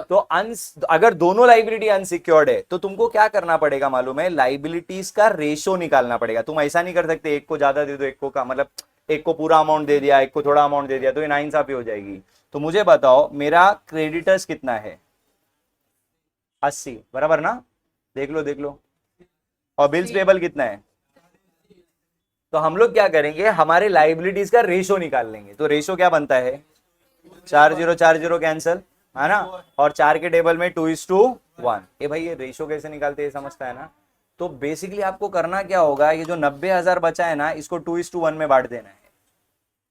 Speaker 1: तो अगर दोनों लाइबिलिटी अनसिक्योर्ड है तो तुमको क्या करना पड़ेगा मालूम है? लाइबिलिटीज का रेशो निकालना पड़ेगा। तुम ऐसा नहीं कर सकते एक को ज्यादा दे दो, एक को का मतलब एक को पूरा अमाउंट दे दिया, एक को थोड़ा अमाउंट दे दिया, तो ये नाइंसाफी हो जाएगी। तो मुझे बताओ मेरा क्रेडिटर्स कितना है? 80, बराबर ना? देख लो देख लो। और बिल्स पेबल कितना है? तो हम लोग क्या करेंगे, हमारे लाइबिलिटीज का रेशो निकाल लेंगे। तो रेशो क्या बनता है? 4 0 कैंसल, है ना। और 4 के टेबल में 2:1। ये भाई ये रेशो कैसे निकालते हैं समझता है ना। तो बेसिकली आपको करना क्या होगा, ये जो 90,000 बचा है ना, इसको 2:1 में बांट देना है।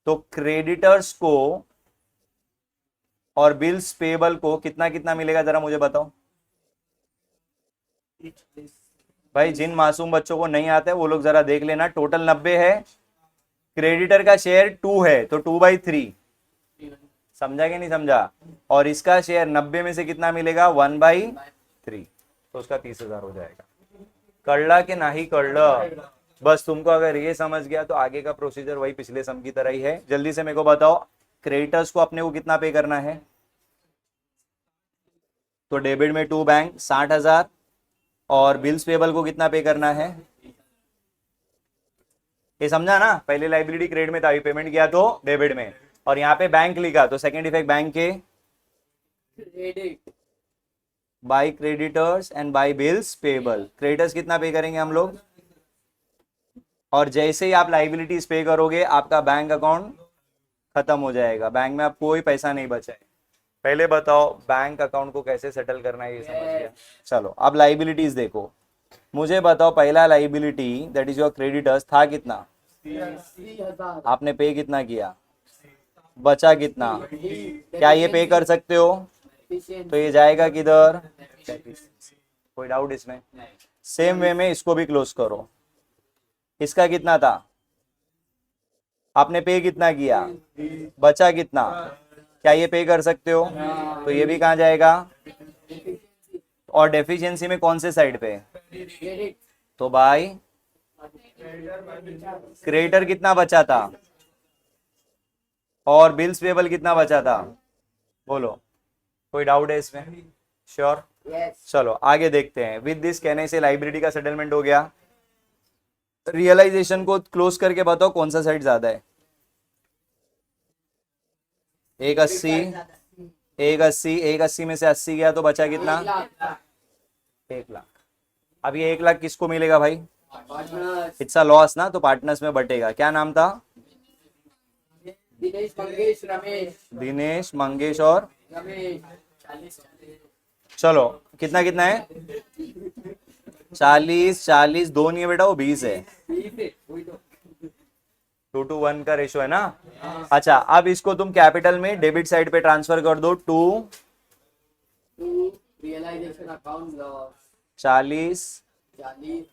Speaker 1: तो क्रेडिटर्स को और बिल्स पेबल को कितना कितना मिलेगा जरा मुझे बताओ। भाई जिन मासूम बच्चों को नहीं आता है वो लोग जरा देख लेना। टोटल 90 है, क्रेडिटर का शेयर 2 है तो 2/3, समझा कि नहीं समझा? और इसका शेयर 90 में से कितना मिलेगा? 1/3। तो उसका 30,000 हो जाएगा। कड़ला के नहीं कड़ला, बस तुमको अगर ये समझ गया तो आगे का प्रोसीजर वही पिछले सम की तरह ही है। जल्दी से मेरे को बताओ, क्रेडिटर्स को अपने को कितना पे करना है? तो डेबिट में टू बैंक 60,000, और बिल्स पेबल को कितना पे करना है? ये समझा ना, पहले लाइबिलिटी क्रेडिट में था, अभी पेमेंट किया तो डेबिट में, और यहाँ पे बैंक लिखा तो सेकंड इफेक्ट बैंक के by creditors and by bills payable. Creditors कितना पे करेंगे हम लोग, और जैसे ही आप लाइबिलिटीज पे करोगे आपका बैंक अकाउंट खत्म हो जाएगा, बैंक में आप कोई पैसा नहीं बचा है। पहले बताओ बैंक अकाउंट को कैसे सेटल करना है, ये समझ गया। चलो अब लाइबिलिटीज देखो, मुझे बताओ पहला liability that is your creditors था कितना, आपने पे कितना किया, बचा कितना, क्या ये पे कर सकते हो? तो ये जाएगा किधर? कोई डाउट इसमें? सेम वे में इसको भी क्लोज करो, इसका कितना था, आपने पे कितना किया, बचा कितना, क्या ये पे कर सकते हो? तो ये भी कहाँ जाएगा? और डेफिशिएंसी में कौन से साइड पे? तो भाई क्रेडिटर कितना बचा था, और बिल्स पेबल कितना बचा था? बोलो, कोई डाउट है इसमें? श्योर? चलो आगे देखते हैं। विद दिस कहने से लाइबिलिटी का सेटलमेंट हो गया। रियलाइजेशन को क्लोज करके बताओ कौन सा साइड ज्यादा है? 180, 180, 180 में से 80 गया तो बचा कितना? 1,00,000। अब ये 1,00,000 किसको मिलेगा भाई? इट्स अ लॉस ना, तो पार्टनर्स में बटेगा। क्या नाम था?
Speaker 2: दिनेश मंगेश रमेश।
Speaker 1: दिनेश मंगेश और
Speaker 2: रमेश।
Speaker 1: चलो कितना कितना है? 40, 40 दो नहीं है बेटा, वो 20 है। 2:1 का रेशो है ना। अच्छा अब इसको तुम कैपिटल में डेबिट साइड पे ट्रांसफर कर दो, टू
Speaker 2: रियलाइजेशन अकाउंट लॉस
Speaker 1: 40,
Speaker 2: 40।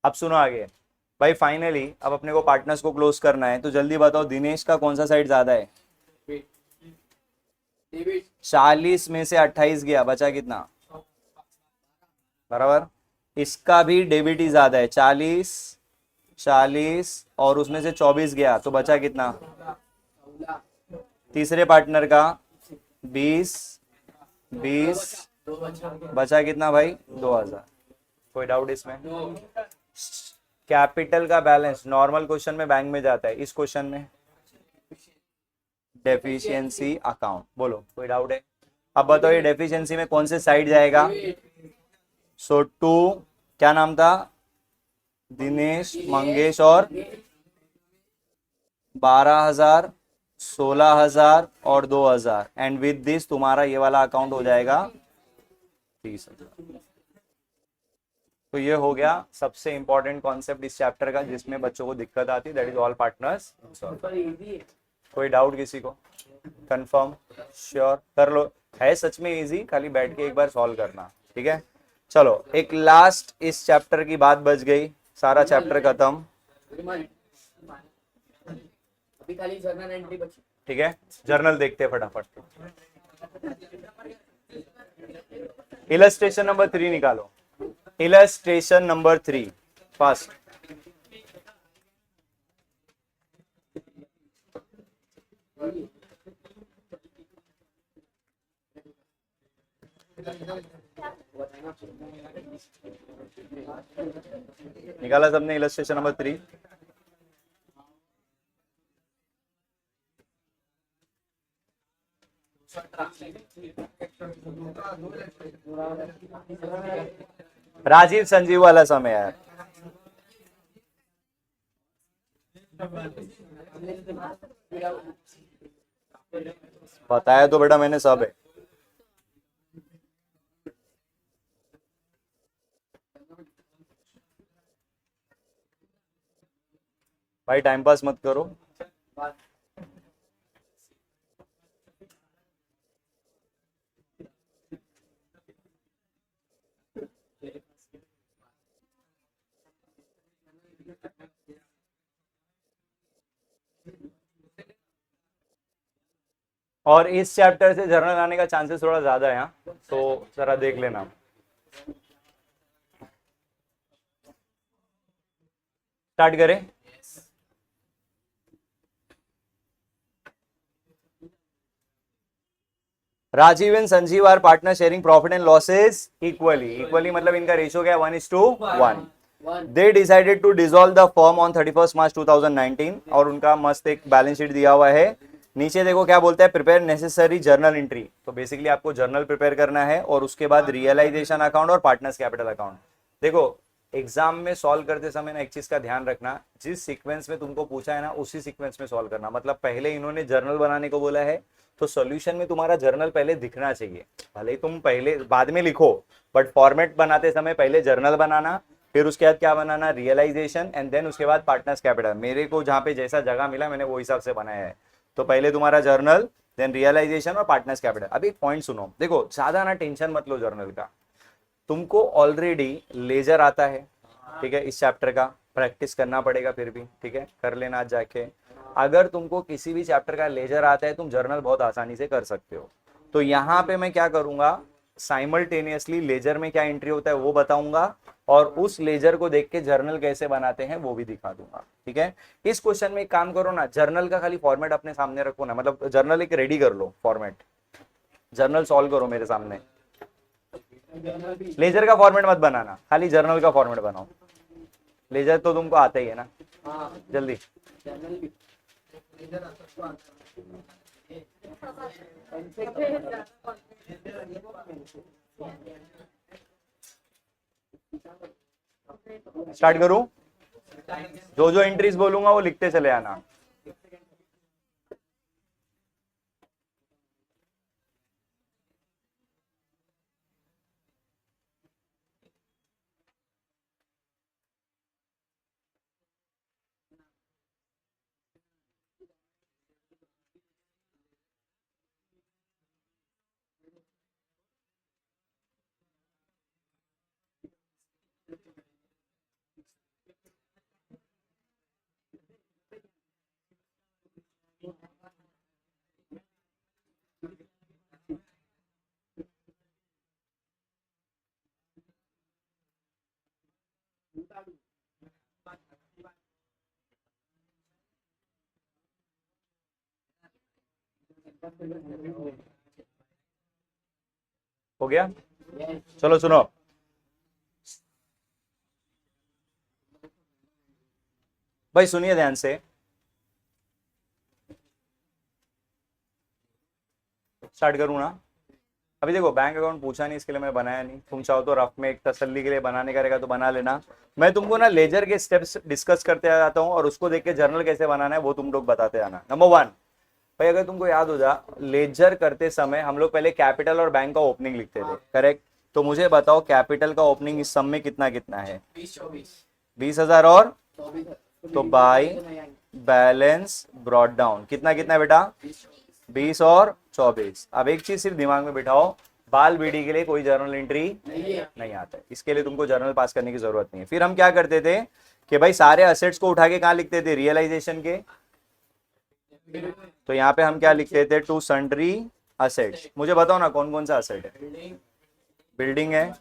Speaker 1: अब सुनो आगे भाई। फाइनली अब अपने को पार्टनर्स को क्लोज करना है, तो जल्दी बताओ दिनेश का कौन सा साइड ज्यादा है? 40 में से 28 गया, बचा कितना? बराबर। इसका भी डेबिट ही ज्यादा है, 40, 40 और उसमें से 24 गया तो बचा कितना? तीसरे पार्टनर का 20, 20 बचा कितना भाई? 2,000। कोई डाउट इसमें? कैपिटल का बैलेंस नॉर्मल क्वेश्चन में बैंक में जाता है, इस क्वेश्चन में डेफिशिएंसी अकाउंट। बोलो कोई डाउट है? अब बताओ ये डेफिशिएंसी में कौन से साइड जाएगा? सो टू, क्या नाम था? दिनेश मंगेश और 12,000, 16,000 और 2,000, एंड विद दिस तुम्हारा ये वाला अकाउंट हो जाएगा 30,000। तो ये हो गया सबसे इंपॉर्टेंट कॉन्सेप्ट इस चैप्टर का, जिसमें बच्चों को दिक्कत आती है, दैट इज ऑल पार्टनर्स। कोई डाउट किसी को? कंफर्म? श्योर? कर लो, है सच में इजी, खाली बैठ के एक बार सॉल्व करना, ठीक है। चलो एक लास्ट इस चैप्टर की बात बच गई, सारा चैप्टर खत्म,
Speaker 2: अभी खाली जर्नल एंट्री बची।
Speaker 1: ठीक है। जर्नल देखते हैं फटाफट। इलस्ट्रेशन नंबर 3 निकालो, इलस्ट्रेशन नंबर 3 फास्ट। निकाला सबने इलस्ट्रेशन नंबर 3? राजीव संजीव वाला समय है, बताया तो बेटा मैंने सब है। भाई टाइम पास मत करो। और इस चैप्टर से जर्नल आने का चांसेस थोड़ा ज्यादा है यहाँ, तो जरा देख लेना। स्टार्ट करें। Rajiv and Sanjeev are partner sharing profit and losses equally. Equally मतलब इनका रेशियो क्या है, 1:1। They decided to dissolve the firm on 31 March 2019। और उनका मस्त एक बैलेंस शीट दिया हुआ है। नीचे देखो क्या बोलता है, प्रिपेयर नेसेसरी जर्नल एंट्री। तो बेसिकली आपको जर्नल प्रिपेयर करना है और उसके बाद रियलाइजेशन अकाउंट और पार्टनर्स कैपिटल अकाउंट। देखो एग्जाम में सॉल्व करते समय ना एक चीज का ध्यान रखना, जिस सीक्वेंस में तुमको पूछा है ना उसी सीक्वेंस में सॉल्व करना। मतलब पहले इन्होंने जर्नल बनाने को बोला है तो सॉल्यूशन में तुम्हारा जर्नल पहले दिखना चाहिए। भले ही तुम पहले बाद में लिखो, बट फॉर्मेट बनाते समय पहले जर्नल बनाना, फिर उसके बाद क्या बनाना, रियलाइजेशन, एंड देन उसके बाद पार्टनर्स कैपिटल। मेरे को जहाँ पे जैसा जगह मिला मैंने वो हिसाब से बनाया है। तो पहले तुम्हारा जर्नल, देन रियलाइजेशन और पार्टनर्स कैपिटल। अभी एक पॉइंट सुनो, देखो ज्यादा ना टेंशन मत लो जर्नल का। तुमको ऑलरेडी लेजर आता है, ठीक है, इस चैप्टर का प्रैक्टिस करना पड़ेगा फिर भी, ठीक है, कर लेना आज जाके। अगर तुमको किसी भी चैप्टर का लेजर आता है तुम जर्नल बहुत आसानी से कर सकते हो। तो यहाँ पे मैं क्या करूंगा, साइमल्टेनियसली लेजर में क्या एंट्री होता है वो बताऊंगा और उस लेजर को देख के जर्नल कैसे बनाते हैं वो भी दिखा दूंगा, ठीक है। इस क्वेश्चन में एक काम करो ना, जर्नल का खाली फॉर्मेट अपने सामने रखो ना, मतलब जर्नल एक रेडी कर लो फॉर्मेट, जर्नल सॉल्व करो मेरे सामने। लेजर का फॉर्मेट मत बनाना, खाली जर्नल का फॉर्मेट बनाओ। लेजर तो तुमको आता ही है ना, जल्दी। स्टार्ट करूं? जो जो एंट्रीज बोलूंगा वो लिखते चले आना। हो गया? चलो सुनो, भाई सुनिए ध्यान से। स्टार्ट करूँ ना? अभी देखो बैंक अकाउंट पूछा नहीं, इसके लिए मैं बनाया नहीं। तुम चाहो तो रफ में एक तसल्ली के लिए बनाने का रहेगा तो बना लेना। मैं तुमको ना लेजर के स्टेप्स डिस्कस करते आ जाता हूँ और उसको देख के जर्नल कैसे बनाना है वो तुम लोग बताते आना। नंबर 1, भाई अगर तुमको याद हो जा, लेजर करते समय हम लोग पहले कैपिटल और बैंक का ओपनिंग लिखते थे, करेक्ट? तो मुझे बताओ कैपिटल का ओपनिंग इस सम में कितना कितना है? 20,000 और तो बाई बैलेंस ब्रॉड डाउन कितना कितना है बेटा? 20 और 24। अब एक चीज सिर्फ दिमाग में बिठाओ, बाल बीडी के लिए कोई जर्नल एंट्री नहीं आता है, इसके लिए तुमको जर्नल पास करने की जरूरत नहीं है। फिर हम क्या करते थे कि भाई सारे असेट्स को उठा के कहाँ लिखते थे? रियलाइजेशन के। तो यहाँ पे हम क्या लिखते थे? To sundry assets. मुझे बताओ ना कौन कौन सा असेट है? बिल्डिंग है,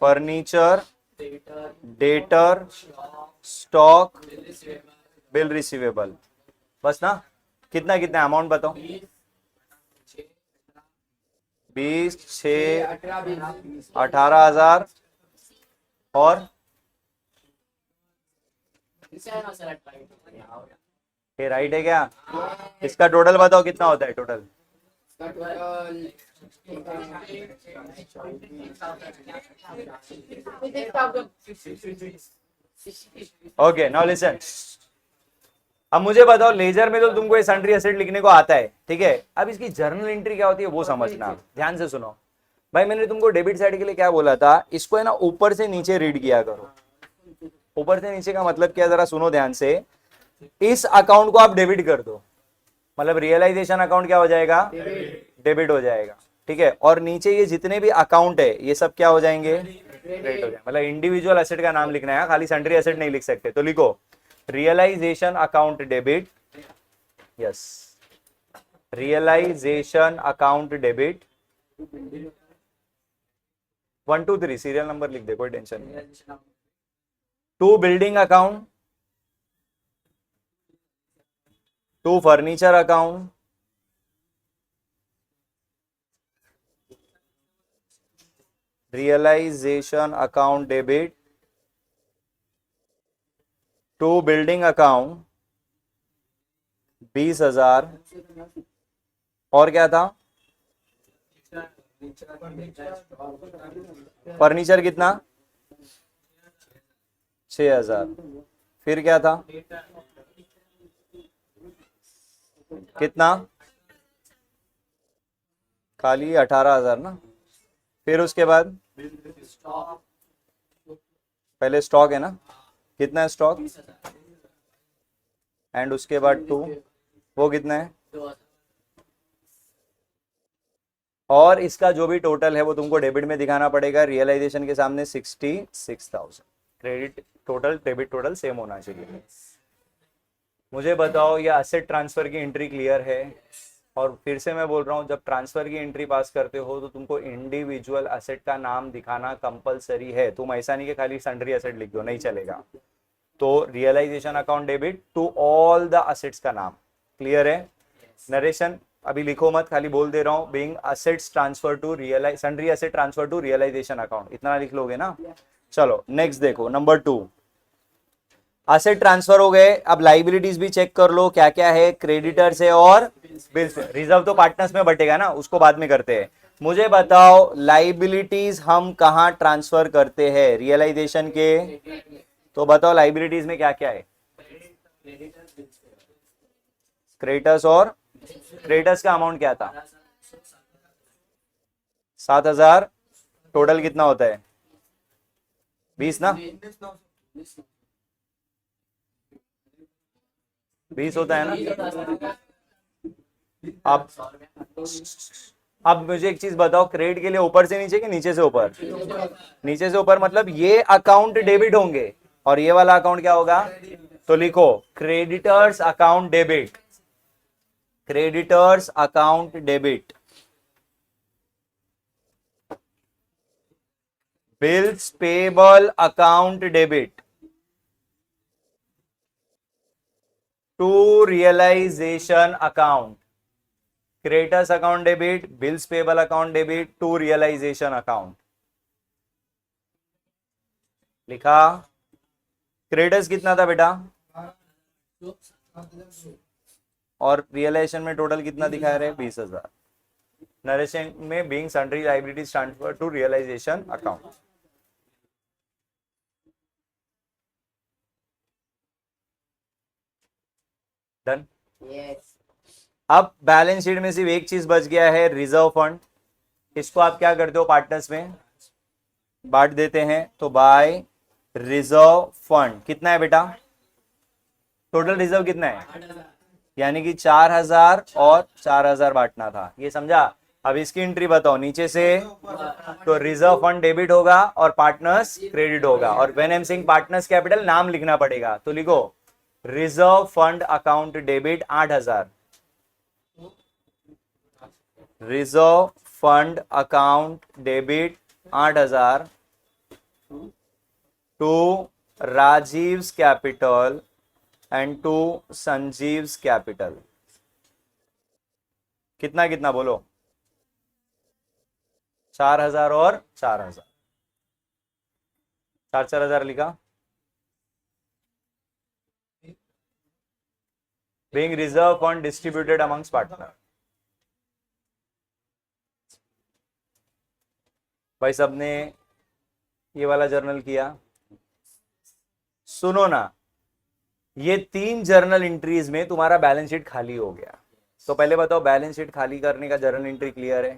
Speaker 1: furniture, debtor, stock, bill receivable. बस ना? कितना कितना अमाउंट बताओ? 20, 6, 18,000 और ये राइट है क्या? इसका टोटल बताओ कितना होता है टोटल? Okay now listen. अब मुझे बताओ लेजर में तो तुमको ये सन्ड्री एसेट लिखने को आता है, ठीक है। अब इसकी जर्नल एंट्री क्या होती है वो समझना, ध्यान से सुनो। भाई मैंने तुमको डेबिट साइड के लिए क्या बोला था? इसको है ना ऊपर से नीचे रीड किया करो। ऊपर से नीचे का मतलब क्या, जरा सुनो ध्यान से। इस अकाउंट को आप डेबिट कर दो, मतलब रियलाइजेशन अकाउंट क्या हो जाएगा? डेबिट हो जाएगा, ठीक है। और नीचे ये जितने भी अकाउंट है ये सब क्या हो जाएंगे? क्रेडिट हो जाएंगे। मतलब इंडिविजुअल एसेट का नाम लिखना है, खाली सन्ड्री एसेट नहीं लिख सकते। तो लिखो realisation account debit, yes, realisation account debit 1 2 3 serial number लिख दे, कोई टेंशन नहीं। To building account, to furniture account, realisation account debit to building account 20,000। और क्या था? फर्नीचर कितना? 6,000। फिर क्या था? कितना? खाली 18,000 ना। फिर उसके बाद पहले स्टॉक है ना, कितना है स्टॉक? एंड उसके बाद 2, वो कितना है? और इसका जो भी टोटल है वो तुमको डेबिट में दिखाना पड़ेगा, रियलाइजेशन के सामने 66,000। Credit total debit total same होना चाहिए। मुझे बताओ ये एसेट ट्रांसफर की एंट्री क्लियर है? और फिर से मैं बोल रहा हूँ, जब ट्रांसफर की एंट्री पास करते हो तो तुमको इंडिविजुअल एसेट का नाम दिखाना कंपलसरी है। तुम ऐसा नहीं कि खाली सन्ड्री एसेट लिख दो, नहीं चलेगा। तो realisation account debit to all the assets का नाम। क्लियर है? नरेशन अभी लिखो मत, खाली बोल दे रहा हूँ, being assets transfer to realise, sundry asset transfer to realisation account, इतना लिख लोगे ना। चलो नेक्स्ट देखो, नंबर 2, एसेट ट्रांसफर हो गए। अब लाइबिलिटीज भी चेक कर लो क्या क्या है, क्रेडिटर्स है और बिल्स। रिजर्व तो पार्टनर्स में बटेगा ना, उसको बाद में करते हैं। मुझे बताओ लाइबिलिटीज हम कहाँ ट्रांसफर करते हैं? रियलाइजेशन के। तो बताओ लाइबिलिटीज में क्या क्या है? क्रेडिटर्स, और क्रेडिटर्स का अमाउंट क्या था? 7,000। टोटल कितना होता है? 20 ना, 20 होता है ना। अब मुझे एक चीज बताओ, क्रेडिट के लिए ऊपर से नीचे कि नीचे से ऊपर? नीचे से ऊपर, मतलब ये अकाउंट डेबिट होंगे और ये वाला अकाउंट क्या होगा? तो लिखो creditors account debit, creditors account debit, bills payable account debit to realisation account, creditors account debit, bills payable account debit to realisation account. लिखा? क्रेडिटर्स कितना था बेटा? और रियलाइजेशन में टोटल कितना दिखा रहे? 20,000। नरेशन में being sundry liabilities transfer to realisation account. Done. अब बैलेंस शीट में सिर्फ एक चीज बच गया है, रिजर्व फंड। इसको आप क्या करते हो? पार्टनर्स में बांट देते हैं। तो बाय रिजर्व फंड कितना है बेटा? टोटल रिजर्व कितना है? यानी कि 4,000 और 4,000 बांटना था, ये समझा? अब इसकी एंट्री बताओ नीचे से। तो रिजर्व फंड डेबिट होगा और पार्टनर्स क्रेडिट होगा। और when I am saying partners capital, नाम लिखना पड़ेगा। तो लिखो reserve fund account debit 8,000, reserve fund account debit 8,000 to Rajeev's capital and to Sanjeev's capital. कितना कितना बोलो? 4,000 और 4,000, 4,000 लिखा। Being reserve fund distributed amongst partner। भाई सबने ये वाला जर्नल किया? सुनो ना, ये 3 जर्नल एंट्रीज में तुम्हारा बैलेंस शीट खाली हो गया। तो पहले बताओ बैलेंस शीट खाली करने का जर्नल एंट्री क्लियर है?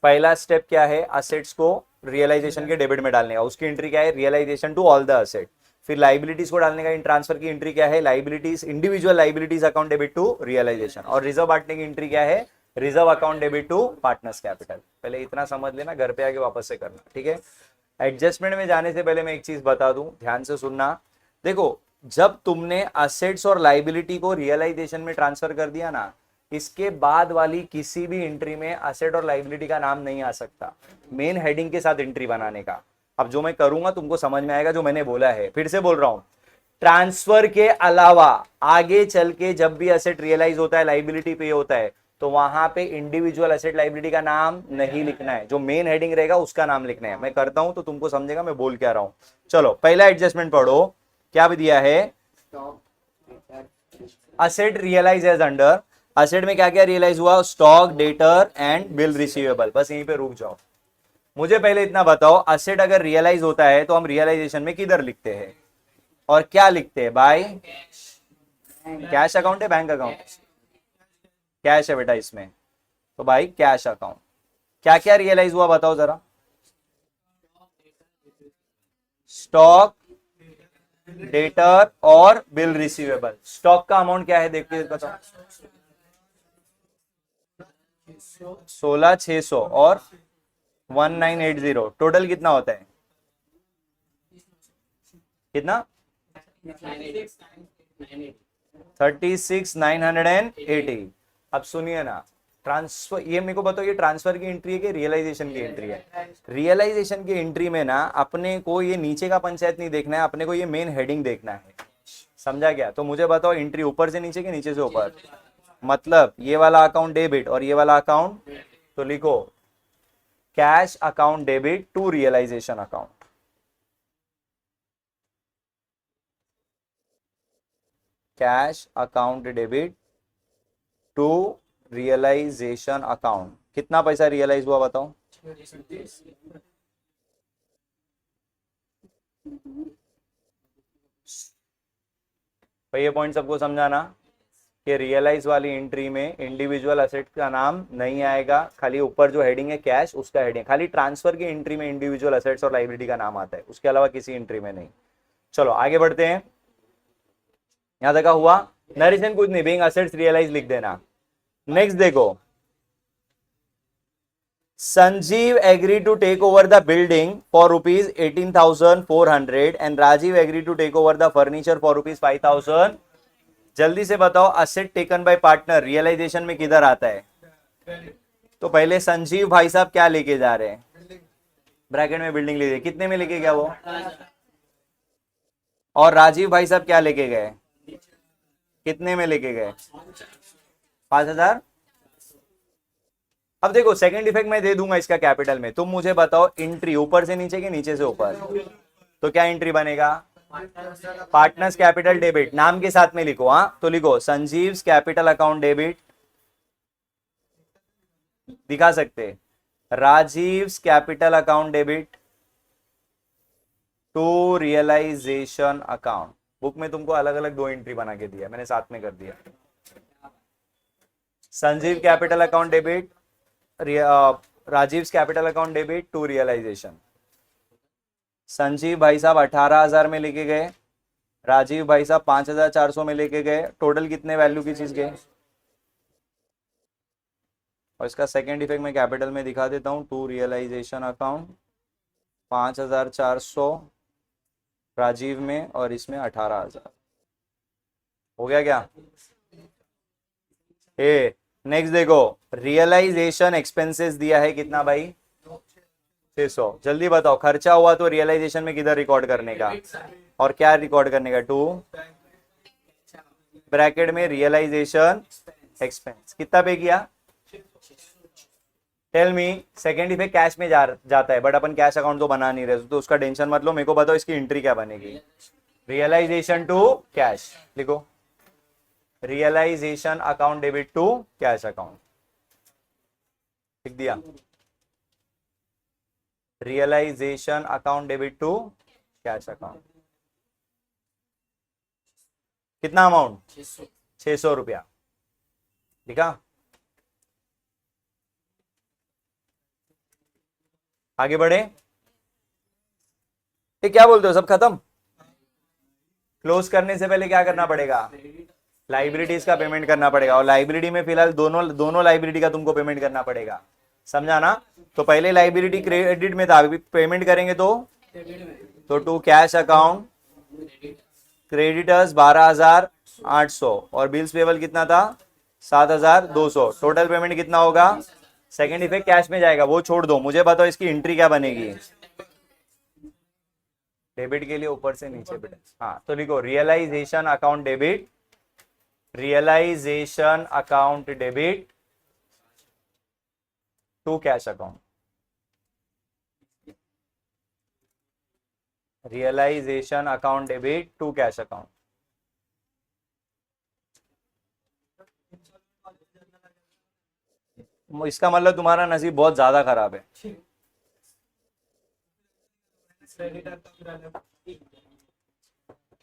Speaker 1: पहला स्टेप क्या है? असेट्स को रियलाइजेशन के डेबिट में डालने का, उसकी एंट्री क्या है? Realisation to all the asset. फिर लाइबिलिटीज को डालने का, इन ट्रांसफर की एंट्री क्या है? Liabilities, individual liabilities account debit to realisation. और रिजर्व बांटने की एंट्री क्या है? Reserve account debit to partners capital. पहले इतना समझ लेना, घर पे आके वापस से करना, ठीक है? एडजस्टमेंट में जाने से पहले मैं एक चीज बता दूं, ध्यान से सुनना। देखो जब तुमने असेट्स और लाइबिलिटी को रियलाइजेशन में ट्रांसफर कर दिया ना, इसके बाद वाली किसी भी एंट्री में असेट और लाइबिलिटी का नाम नहीं आ सकता मेन हेडिंग के साथ एंट्री बनाने का। अब जो मैं करूंगा तुमको समझ में आएगा, जो मैंने बोला है फिर से बोल रहा हूं, ट्रांसफर के अलावा आगे चल के जब भी असेट रियलाइज होता है, लाइबिलिटी पे होता है, तो वहां पे इंडिविजुअल असेट लाइबिलिटी का नाम नहीं लिखना है, जो मेन हेडिंग रहेगा उसका नाम लिखना है। मैं करता हूं तो तुमको समझेगा मैं बोल क्या रहा हूं। चलो पहला एडजस्टमेंट पढ़ो, क्या भी दिया है, asset realise as under, asset में क्या क्या रियलाइज हुआ, stock, debtor and bill receivable. बस यहीं पे रुक जाओ, मुझे पहले इतना बताओ, असेट अगर रियलाइज होता है तो हम रियलाइजेशन में किधर लिखते हैं और क्या लिखते हैं, बाय कैश अकाउंट है, बैंक अकाउंट, कैश है बेटा इसमें, तो भाई कैश अकाउंट। क्या क्या रियलाइज हुआ बताओ जरा, स्टॉक, डेटर और बिल रिसीवेबल। स्टॉक का अमाउंट क्या है देखते बताओ, 16,600 और 1980, टोटल कितना होता है, कितना, 36,980। अब सुनिए ना, ट्रांसफर, ये मेरे को बताओ ये ट्रांसफर की एंट्री है कि रियलाइजेशन की एंट्री है। रियलाइजेशन की एंट्री में ना अपने को ये नीचे का पंचायत नहीं देखना है, अपने को ये मेन हेडिंग देखना है, समझा क्या। तो मुझे बताओ एंट्री ऊपर से नीचे कि नीचे से ऊपर, मतलब ये वाला अकाउंट डेबिट और ये वाला अकाउंट, तो लिखो cash account debit to realisation account, cash account debit to realisation account. कितना पैसा रियलाइज हुआ बताओ, भाई ये पॉइंट सबको समझाना कि रियलाइज वाली एंट्री में इंडिविजुअल असेट का नाम नहीं आएगा, खाली ऊपर जो हेडिंग है कैश उसका हेडिंग, खाली ट्रांसफर की एंट्री में इंडिविजुअल असेट्स और लाइबिलिटी का नाम आता है, उसके अलावा किसी एंट्री में नहीं। चलो आगे बढ़ते हैं, यहां तक हुआ, नरेशन कुछ नहीं, बीइंग असेट्स रियलाइज लिख देना। नेक्स्ट देखो, Sanjeev agreed to take over the building for rupees 18,400 and Rajiv agreed to take over the furniture for rupees 5,000। जल्दी से बताओ asset taken by partner realisation में किधर आता है, तो पहले संजीव भाई साहब क्या लेके जा रहे हैं, ब्रैकेट में बिल्डिंग ले, कितने में लेके गया वो, और राजीव भाई साहब क्या लेके गए, कितने में लेके गए, 5,000। अब देखो सेकंड इफेक्ट मैं दे दूंगा इसका कैपिटल में, तुम मुझे बताओ एंट्री ऊपर से नीचे कि नीचे से ऊपर, तो क्या एंट्री बनेगा, पार्टनर्स कैपिटल डेबिट, नाम के साथ में लिखो, हाँ तो लिखो संजीव कैपिटल अकाउंट डेबिट, दिखा सकते, Rajiv capital account debit to realisation account. Book में तुमको अलग अलग दो एंट्री बना के दिया, मैंने साथ में कर दिया, Sanjeev capital account debit, Rajiv capital account debit to realisation. Sanjeev भाई साहब 18,000 में लेके गए, राजीव भाई साहब 5,400 में लेके गए, टोटल कितने वैल्यू की चीज गए, और इसका सेकेंड इफेक्ट मैं कैपिटल में दिखा देता हूं, टू रियलाइजेशन अकाउंट 5,400 राजीव में और इसमें 18,000 हो गया क्या। ए नेक्स्ट देखो, रियलाइजेशन एक्सपेंसेस दिया है कितना भाई, 600। जल्दी बताओ खर्चा हुआ तो रियलाइजेशन में किधर रिकॉर्ड करने का, और क्या रिकॉर्ड करने का, टू ब्रैकेट में रियलाइजेशन एक्सपेंस, कितना पे किया, tell me. Second effect cash में जाता है, बट अपन कैश अकाउंट तो बना नहीं रहे, तो उसका टेंशन मत लो, मेरे को बताओ इसकी एंट्री क्या बनेगी, रियलाइजेशन टू कैश, लिखो realisation account debit to cash account, लिख दिया, realisation account debit to cash account. कितना अमाउंट, 600 रुपया, लिखा। आगे बढ़े, ये क्या बोलते हो, सब खत्म। क्लोज करने से पहले क्या करना पड़ेगा, लाइबिलिटीज का पेमेंट करना पड़ेगा, और लाइबिलिटी में फिलहाल दोनों लाइबिलिटी का तुमको पेमेंट करना पड़ेगा, समझा ना। तो पहले लाइबिलिटी क्रेडिट में था, अभी पेमेंट करेंगे तो टू कैश अकाउंट क्रेडिटर्स 12,800 और बिल्स पेबल कितना था 7,200। टोटल पेमेंट कितना होगा? सेकंड इफेक्ट कैश में जाएगा, वो छोड़ दो, मुझे बताओ इसकी एंट्री क्या बनेगी? डेबिट के लिए ऊपर से नीचे बेटा। हाँ तो लिखो realisation account debit, realisation account debit to cash account, realisation account debit to cash account. इसका मतलब तुम्हारा नसीब बहुत ज्यादा खराब है।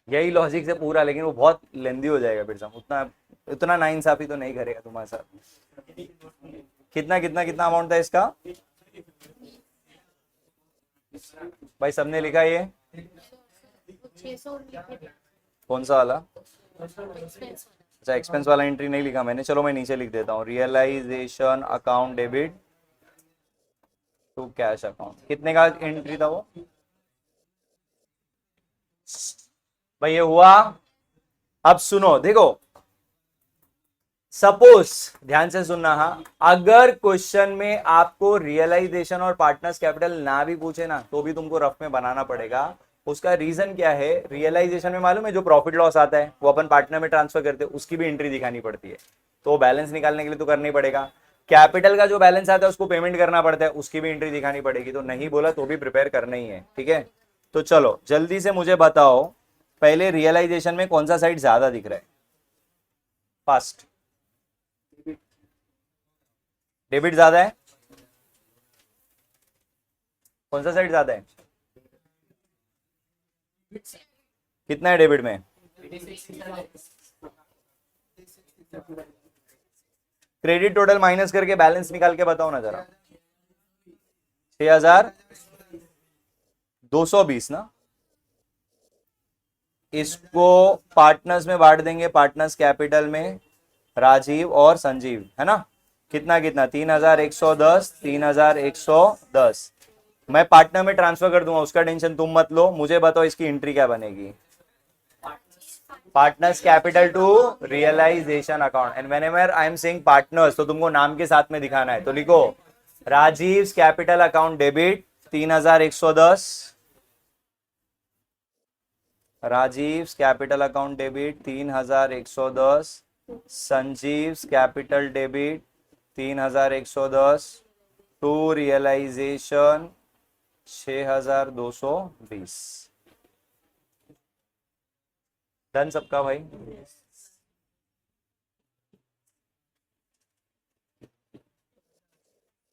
Speaker 1: यही लॉजिक से पूरा, लेकिन वो बहुत लेंदी हो जाएगा फिर से, उतना उतना नाइंसाफी तो नहीं करेगा तुम्हारे साथ। कितना कितना कितना अमाउंट था इसका भाई? सबने लिखा ये
Speaker 3: 600
Speaker 1: कौन सा वाला? अच्छा एक्सपेंस वाला एंट्री नहीं लिखा मैंने, चलो मैं नीचे लिख देता हूँ realisation account debit to cash account. कितने का एंट्री था वो भाई? ये हुआ। अब सुनो देखो, सपोज ध्यान से सुनना, हाँ अगर क्वेश्चन में आपको रियलाइजेशन और पार्टनर्स कैपिटल ना भी पूछे ना तो भी तुमको रफ में बनाना पड़ेगा। उसका रीजन क्या है? रियलाइजेशन में मालूम है जो प्रॉफिट लॉस आता है वो अपन पार्टनर में ट्रांसफर करते हैं, उसकी भी एंट्री दिखानी पड़ती है, तो बैलेंस निकालने के लिए तो करना ही पड़ेगा। कैपिटल का जो बैलेंस आता है उसको पेमेंट करना पड़ता है, उसकी भी एंट्री दिखानी पड़ेगी, तो नहीं बोला तो भी प्रिपेयर करना ही है, ठीक है। तो चलो जल्दी से मुझे बताओ, पहले रियलाइजेशन में कौन सा साइड ज्यादा दिख रहा है? फास्ट, डेबिट ज्यादा है? कौन सा साइड ज्यादा है? कितना है डेबिट में? क्रेडिट टोटल माइनस करके बैलेंस निकाल के बताओ ना जरा। 6,220 ना। इसको पार्टनर्स में बांट देंगे, पार्टनर्स कैपिटल में राजीव और संजीव, है ना। कितना कितना? 3,110, 3,110। मैं पार्टनर में ट्रांसफर कर दूंगा, उसका टेंशन तुम मत लो। मुझे बताओ इसकी एंट्री क्या बनेगी? Partners capital to realisation account, and whenever I am saying partners तो तुमको नाम के साथ में दिखाना है, तो लिखो Rajiv capital account debit 3,110, Rajiv capital account debit 3,110, Sanjeev capital debit 3,110 to realisation 6,220। Done सबका भाई?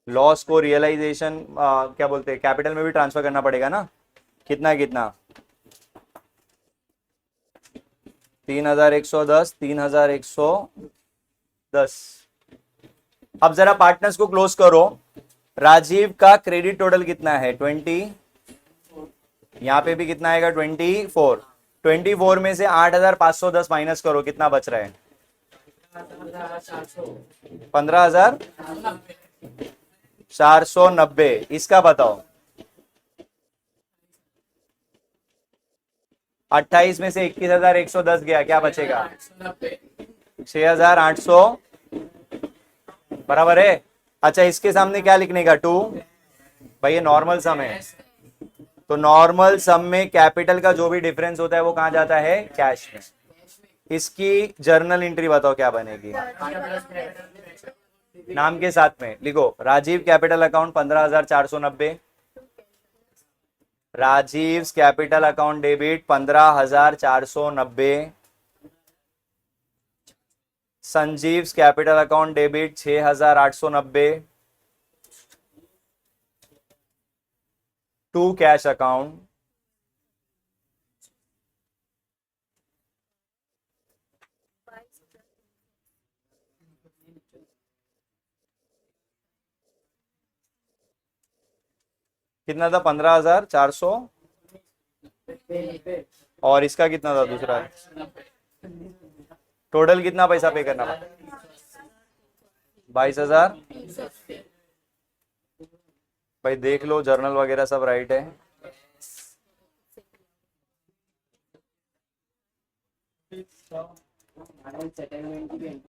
Speaker 1: लॉस को रियलाइजेशन क्या बोलते हैं, कैपिटल में भी ट्रांसफर करना पड़ेगा ना। कितना कितना? 3,110, 3,110। अब जरा पार्टनर्स को क्लोज करो। राजीव का क्रेडिट टोटल कितना है? 20। यहाँ पे भी कितना आएगा? 24। 24 में से 8,510 माइनस करो, कितना बच रहा है? 15,490। इसका बताओ। 28 में से 21,110 गया, क्या बचेगा? 6,800 बराबर है। अच्छा इसके सामने क्या लिखने का? 2। भाई ये नॉर्मल सम है, तो नॉर्मल सम में कैपिटल का जो भी डिफरेंस होता है वो कहां जाता है? कैश में। इसकी जर्नल एंट्री बताओ क्या बनेगी? नाम के साथ में लिखो Rajiv capital account 15,490, Rajiv capital account debit 15,490, Sanjeev capital account debit 6,890 to cash account कितना था? 15,400। और इसका कितना था दूसरा? टोटल कितना पैसा पे करना था? 22,000। भाई देख लो जर्नल वगैरह सब राइट है।
Speaker 2: सेटलमेंट की भी entry